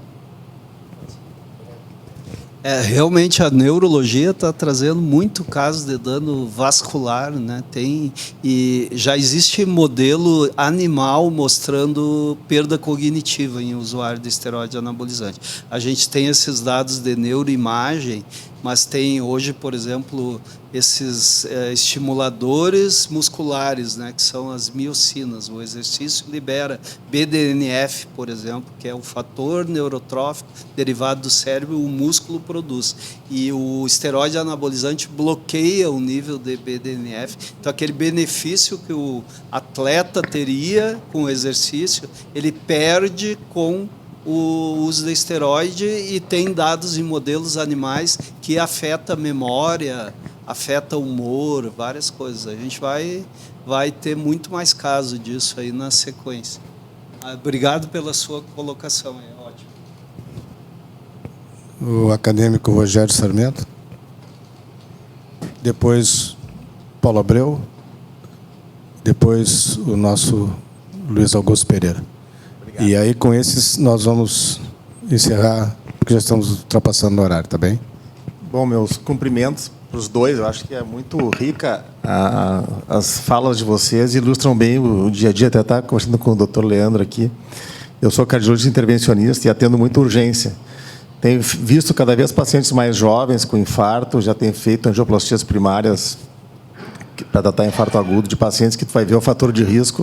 Realmente a neurologia está trazendo muito caso de dano vascular, né? E já existe modelo animal mostrando perda cognitiva em usuário de esteroide anabolizante. A gente tem esses dados de neuroimagem, mas tem hoje, por exemplo, esses estimuladores musculares, né, que são as miocinas. O exercício libera BDNF, por exemplo, que é um fator neurotrófico derivado do cérebro, o músculo produz. E o esteroide anabolizante bloqueia o nível de BDNF. Então, aquele benefício que o atleta teria com o exercício, ele perde com o uso de esteroide, e tem dados em modelos animais que afeta a memória, afeta o humor, várias coisas. A gente vai ter muito mais caso disso aí na sequência. Obrigado pela sua colocação, é ótimo. O acadêmico Rogério Sarmento. Depois, Paulo Abreu. Depois, o nosso Luiz Augusto Pereira. E aí, com esses, nós vamos encerrar, porque já estamos ultrapassando o horário, tá bem? Bom, meus cumprimentos para os dois. Eu acho que é muito rica as falas de vocês, ilustram bem o dia a dia. Até estava conversando com o doutor Leandro aqui. Eu sou cardiologista intervencionista e atendo muita urgência. Tenho visto cada vez pacientes mais jovens com infarto, já tenho feito angioplastias primárias para tratar infarto agudo de pacientes que tu vai ver o fator de risco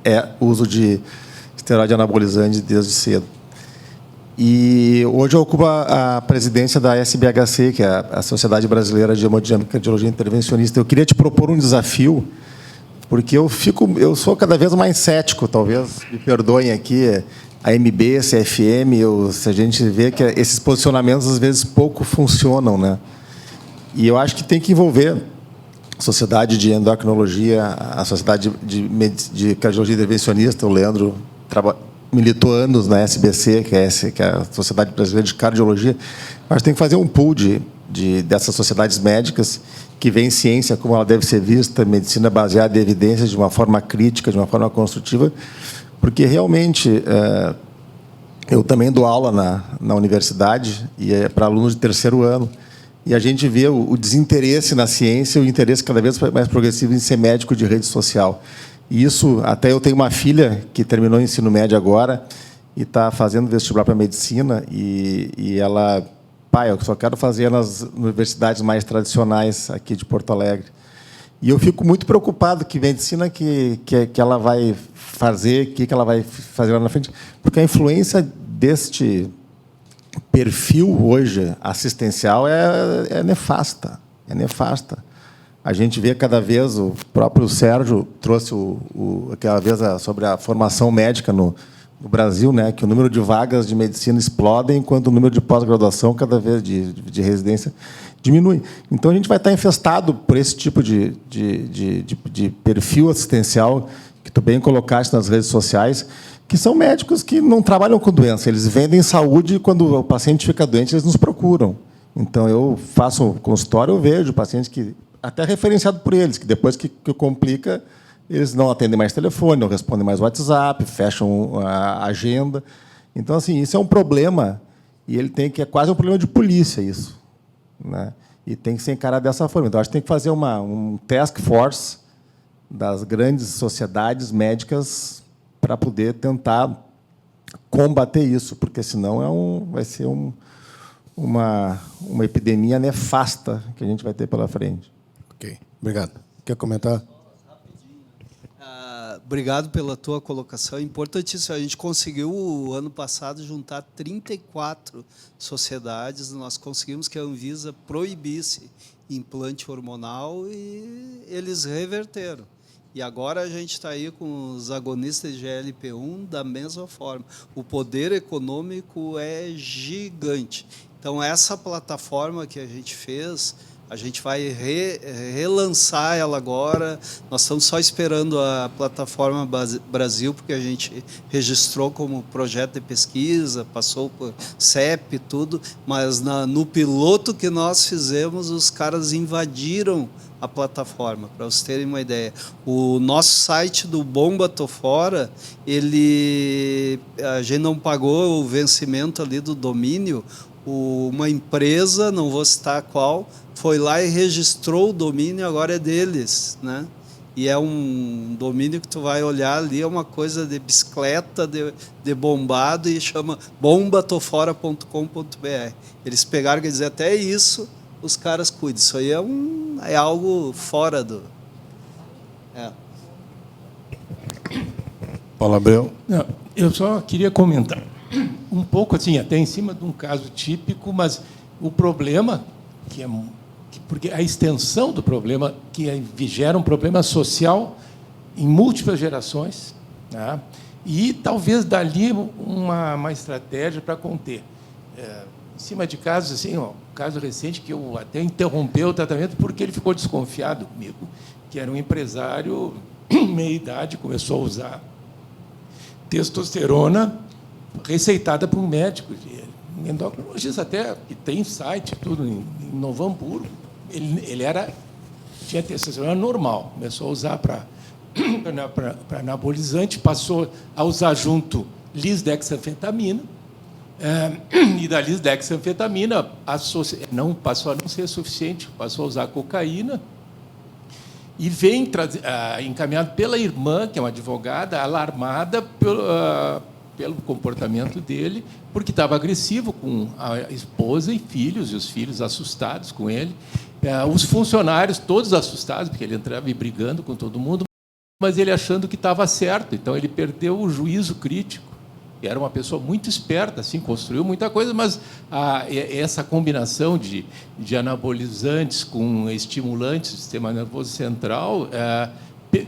é o uso de esteroide anabolizante desde cedo. E hoje eu ocupo a presidência da SBHC, que é a Sociedade Brasileira de Hemodinâmica e Cardiologia Intervencionista. Eu queria te propor um desafio, porque eu sou cada vez mais cético, talvez me perdoem aqui, a MB, CFM, se a gente vê que esses posicionamentos às vezes pouco funcionam, né? E eu acho que tem que envolver a Sociedade de Endocrinologia, a Sociedade de Cardiologia Intervencionista. O Leandro militou anos na SBC, que é a Sociedade Brasileira de Cardiologia. Mas tem que fazer um pool dessas sociedades médicas que veem ciência como ela deve ser vista, medicina baseada em evidências, de uma forma crítica, de uma forma construtiva, porque realmente eu também dou aula na universidade, e é para alunos de 3º ano, e a gente vê o desinteresse na ciência, o interesse cada vez mais progressivo em ser médico de rede social. E isso, até eu tenho uma filha que terminou o ensino médio agora e está fazendo vestibular para medicina, e ela, pai, eu só quero fazer nas universidades mais tradicionais aqui de Porto Alegre. E eu fico muito preocupado que medicina que ela vai fazer, que ela vai fazer lá na frente, porque a influência deste perfil hoje assistencial é nefasta, é nefasta. A gente vê cada vez, o próprio Sérgio trouxe aquela vez sobre a formação médica no Brasil, né, que o número de vagas de medicina explode, enquanto o número de pós-graduação, cada vez de residência, diminui. Então, a gente vai estar infestado por esse tipo de perfil assistencial que tu bem colocaste nas redes sociais, que são médicos que não trabalham com doença, eles vendem saúde, e quando o paciente fica doente, eles nos procuram. Então, eu faço consultório, eu vejo pacientes que, até referenciado por eles, que depois que complica, eles não atendem mais telefone, não respondem mais WhatsApp, fecham a agenda. Então, assim, isso é um problema, e ele tem que é quase um problema de polícia, isso, né? E tem que ser encarado dessa forma. Então, acho que tem que fazer um task force das grandes sociedades médicas para poder tentar combater isso, porque senão vai ser uma epidemia nefasta que a gente vai ter pela frente. Ok, obrigado. Quer comentar? Obrigado pela tua colocação. É importantíssimo. A gente conseguiu, ano passado, juntar 34 sociedades. Nós conseguimos que a Anvisa proibisse implante hormonal e eles reverteram. E agora a gente está aí com os agonistas de GLP-1 da mesma forma. O poder econômico é gigante. Então, essa plataforma que a gente fez, a gente vai relançar ela agora. Nós estamos só esperando a plataforma Brasil, porque a gente registrou como projeto de pesquisa, passou por CEP e tudo, mas no piloto que nós fizemos, os caras invadiram a plataforma, para vocês terem uma ideia. O nosso site do Bomba Tô Fora, a gente não pagou o vencimento ali do domínio. Uma empresa, não vou citar qual, foi lá e registrou o domínio, agora é deles, né? E é um domínio que tu vai olhar ali, é uma coisa de bicicleta, de bombado, e chama bombatofora.com.br. Eles pegaram, quer dizer, até isso os caras cuidam. Isso aí é algo fora do... Paulo Abreu. Não, eu só queria comentar um pouco, assim, até em cima de um caso típico, mas o problema, porque a extensão do problema, que gera um problema social em múltiplas gerações, né? E talvez dali uma estratégia para conter. Em cima de casos, assim, um caso recente que eu até interrompeu o tratamento porque ele ficou desconfiado comigo, que era um empresário, meia-idade, começou a usar testosterona receitada por um médico, um endocrinologista até, que tem site, tudo, em Novo Hamburgo. Ele tinha testosterona normal, começou a usar para anabolizante, passou a usar junto lisdexanfetamina, e da lisdexanfetamina não passou a não ser suficiente, passou a usar cocaína, e vem encaminhado pela irmã, que é uma advogada, alarmada pelo comportamento dele, porque estava agressivo com a esposa e filhos, e os filhos assustados com ele, os funcionários todos assustados, porque ele entrava e brigando com todo mundo, mas ele achando que estava certo. Então, ele perdeu o juízo crítico. Era uma pessoa muito esperta, assim, construiu muita coisa, mas essa combinação de anabolizantes com estimulantes do sistema nervoso central,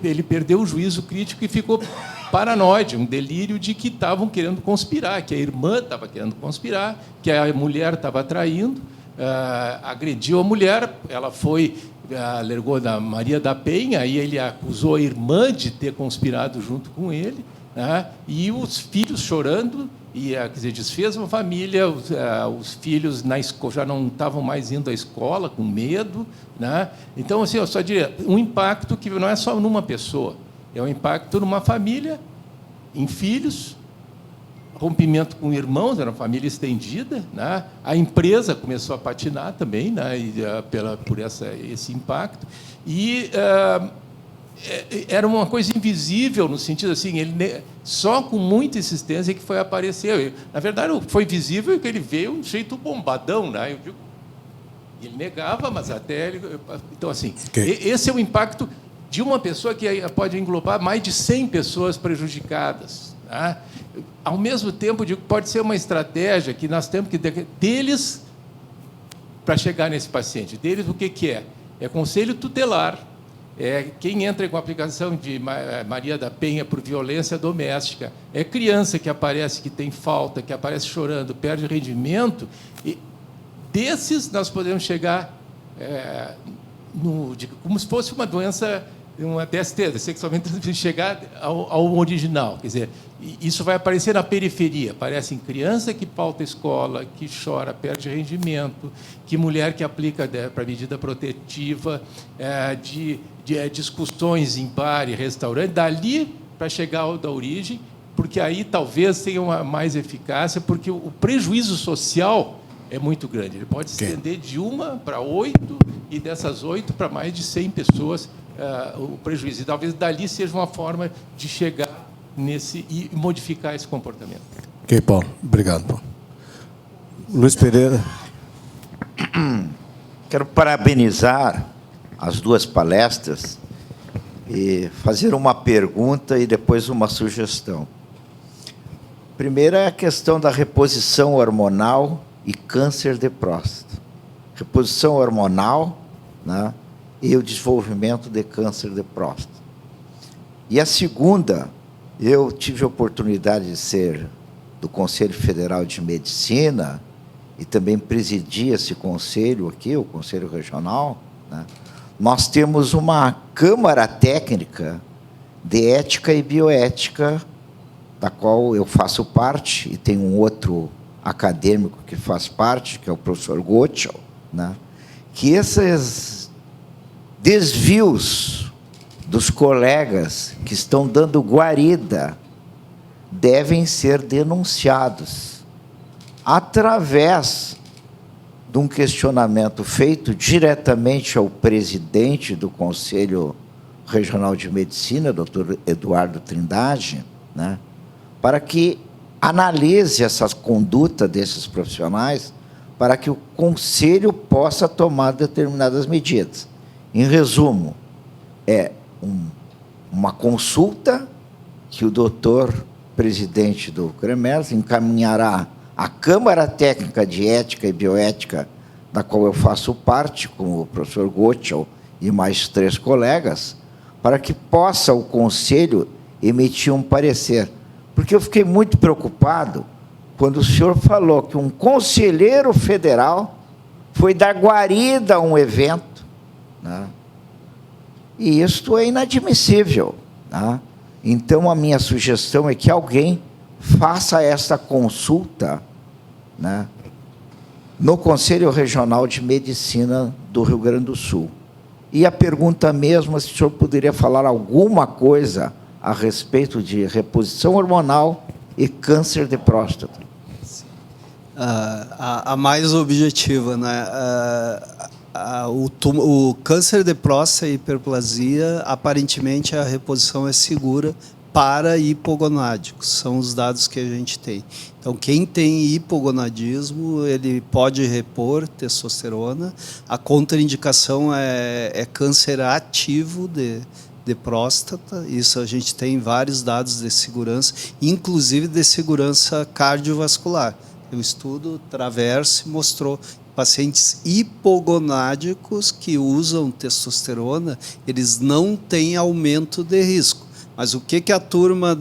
ele perdeu o juízo crítico e ficou paranoide, um delírio de que estavam querendo conspirar, que a irmã estava querendo conspirar, que a mulher estava traindo, agrediu a mulher, ela alegou da Maria da Penha, aí ele acusou a irmã de ter conspirado junto com ele, né? E os filhos chorando, quer dizer, desfez uma família, os filhos já não estavam mais indo à escola, com medo, né? Então, assim, eu só diria, um impacto que não é só numa pessoa, é um impacto numa família, em filhos, rompimento com irmãos, era uma família estendida, né? A empresa começou a patinar também, né? Por esse impacto, e era uma coisa invisível, no sentido assim, ele só com muita insistência que foi aparecer. Na verdade, foi visível que ele veio um jeito bombadão, né? Ele negava, mas até ele... Então, assim, esse é o impacto de uma pessoa que pode englobar mais de 100 pessoas prejudicadas, tá? Ao mesmo tempo, digo, pode ser uma estratégia que nós temos que deles para chegar nesse paciente. Deles, o que é? É conselho tutelar. Quem entra com a aplicação de Maria da Penha por violência doméstica, é criança que aparece, que tem falta, que aparece chorando, perde rendimento, e desses nós podemos chegar como se fosse uma doença uma DST, sexualmente transmissível, chegar ao original. Quer dizer, isso vai aparecer na periferia. Aparece em criança que falta escola, que chora, perde rendimento, que mulher que aplica para medida protetiva, de discussões em bar e restaurante, dali para chegar ao da origem, porque aí talvez tenha uma mais eficácia, porque o prejuízo social é muito grande. Ele pode se estender de 1 para 8, e dessas 8 para mais de 100 pessoas o prejuízo. E talvez dali seja uma forma de chegar nesse e modificar esse comportamento. Ok, Paulo. Obrigado, Paulo. Luiz Pereira. Quero parabenizar as duas palestras e fazer uma pergunta e depois uma sugestão. Primeiro é a questão da reposição hormonal e câncer de próstata. Reposição hormonal, né, e o desenvolvimento de câncer de próstata. E a segunda, eu tive a oportunidade de ser do Conselho Federal de Medicina e também presidi esse conselho aqui, o Conselho Regional, né? Nós temos uma Câmara Técnica de Ética e Bioética, da qual eu faço parte, e tem um outro acadêmico que faz parte, que é o professor Gottschall, né? Que esses desvios dos colegas que estão dando guarida devem ser denunciados através de um questionamento feito diretamente ao presidente do Conselho Regional de Medicina, Dr. Eduardo Trindade, né, para que analise essa conduta desses profissionais, para que o Conselho possa tomar determinadas medidas. Em resumo, é uma consulta que o doutor presidente do CREMERS encaminhará à Câmara Técnica de Ética e Bioética, da qual eu faço parte, com o professor Gottschall e mais 3 colegas, para que possa o Conselho emitir um parecer. Porque eu fiquei muito preocupado quando o senhor falou que um conselheiro federal foi dar guarida a um evento, né? E isto é inadmissível, né? Então, a minha sugestão é que alguém faça essa consulta, né, no Conselho Regional de Medicina do Rio Grande do Sul. E a pergunta mesmo, se o senhor poderia falar alguma coisa a respeito de reposição hormonal e câncer de próstata. A mais objetiva, né? O câncer de próstata e hiperplasia, aparentemente a reposição é segura para hipogonádicos, são os dados que a gente tem. Então, quem tem hipogonadismo, ele pode repor testosterona. A contraindicação é câncer ativo de próstata. Isso a gente tem vários dados de segurança, inclusive de segurança cardiovascular. O estudo Traverse mostrou pacientes hipogonádicos que usam testosterona, eles não têm aumento de risco. Mas o que a turma,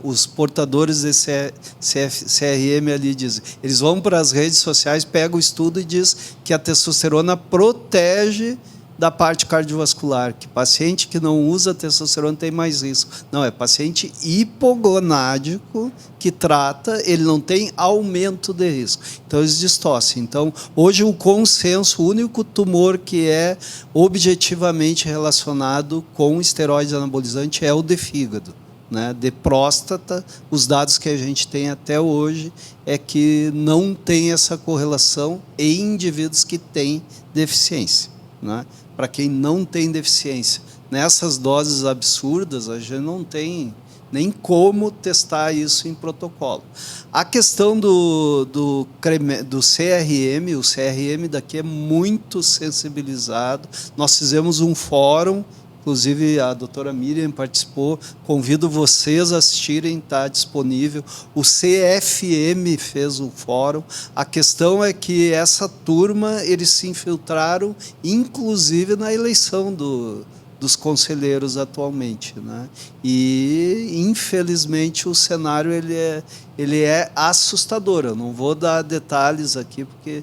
os portadores desse CRM ali dizem? Eles vão para as redes sociais, pegam o estudo e diz que a testosterona protege da parte cardiovascular, que paciente que não usa testosterona tem mais risco. Não, é paciente hipogonádico que trata, ele não tem aumento de risco. Então, eles distorcem. Então, hoje o consenso, o único tumor que é objetivamente relacionado com esteroides anabolizantes é o de fígado. Né? De próstata, os dados que a gente tem até hoje é que não tem essa correlação em indivíduos que têm deficiência. Né? Para quem não tem deficiência, nessas doses absurdas, a gente não tem nem como testar isso em protocolo. A questão do CRM, o CRM daqui é muito sensibilizado. Nós fizemos um fórum, inclusive a doutora Miriam participou, convido vocês a assistirem, está disponível. O CFM fez um fórum. A questão é que essa turma, eles se infiltraram, inclusive na eleição do dos conselheiros atualmente, né? E, infelizmente, o cenário ele é assustador. Eu não vou dar detalhes aqui, porque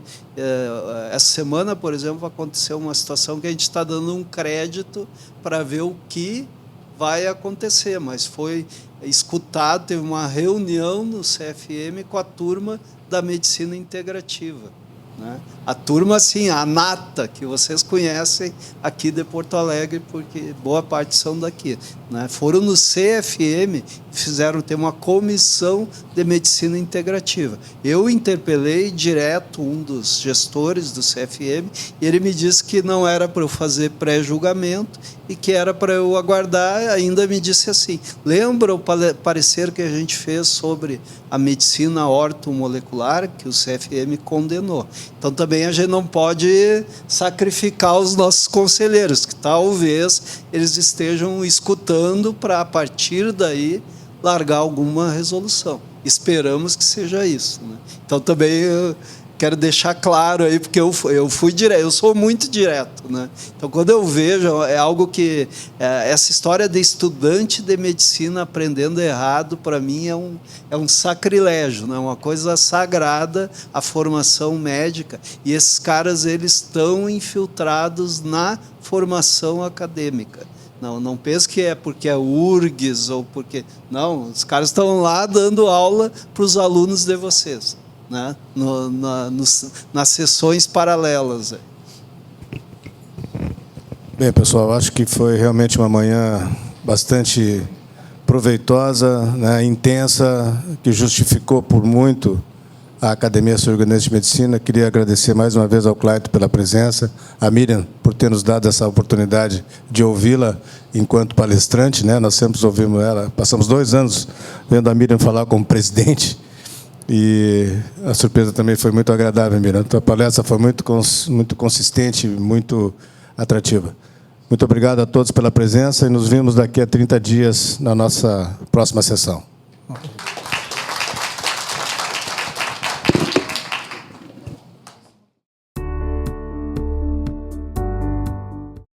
essa semana, por exemplo, aconteceu uma situação que a gente está dando um crédito para ver o que vai acontecer, mas foi escutado, teve uma reunião no CFM com a turma da medicina integrativa, né? A turma, assim, a nata, que vocês conhecem aqui de Porto Alegre, porque boa parte são daqui, né? Foram no CFM, fizeram ter uma comissão de medicina integrativa. Eu interpelei direto um dos gestores do CFM, e ele me disse que não era para eu fazer pré-julgamento e que era para eu aguardar. Ainda me disse assim: lembra o parecer que a gente fez sobre a medicina ortomolecular, que o CFM condenou? Então, também a gente não pode sacrificar os nossos conselheiros, que talvez eles estejam escutando para, a partir daí, largar alguma resolução. Esperamos que seja isso, né? Então, também eu quero deixar claro aí, porque eu fui direto, eu sou muito direto, né? Então, quando eu vejo, é algo que essa história de estudante de medicina aprendendo errado, para mim é um sacrilégio, né? Uma coisa sagrada, a formação médica, e esses caras, eles estão infiltrados na formação acadêmica. Não pense que é porque é URGS ou porque... Não, os caras estão lá dando aula para os alunos de vocês, né? Nas sessões paralelas. Bem, pessoal, acho que foi realmente uma manhã bastante proveitosa, né, intensa, que justificou por muito a Academia Sul-Rio-Grandense de Medicina. Queria agradecer mais uma vez ao Clayton pela presença, a Miriam por ter nos dado essa oportunidade de ouvi-la enquanto palestrante, né? Nós sempre ouvimos ela, passamos 2 anos vendo a Miriam falar como presidente, e a surpresa também foi muito agradável, Miriam. A palestra foi muito consistente, muito atrativa. Muito obrigado a todos pela presença, e nos vemos daqui a 30 dias na nossa próxima sessão.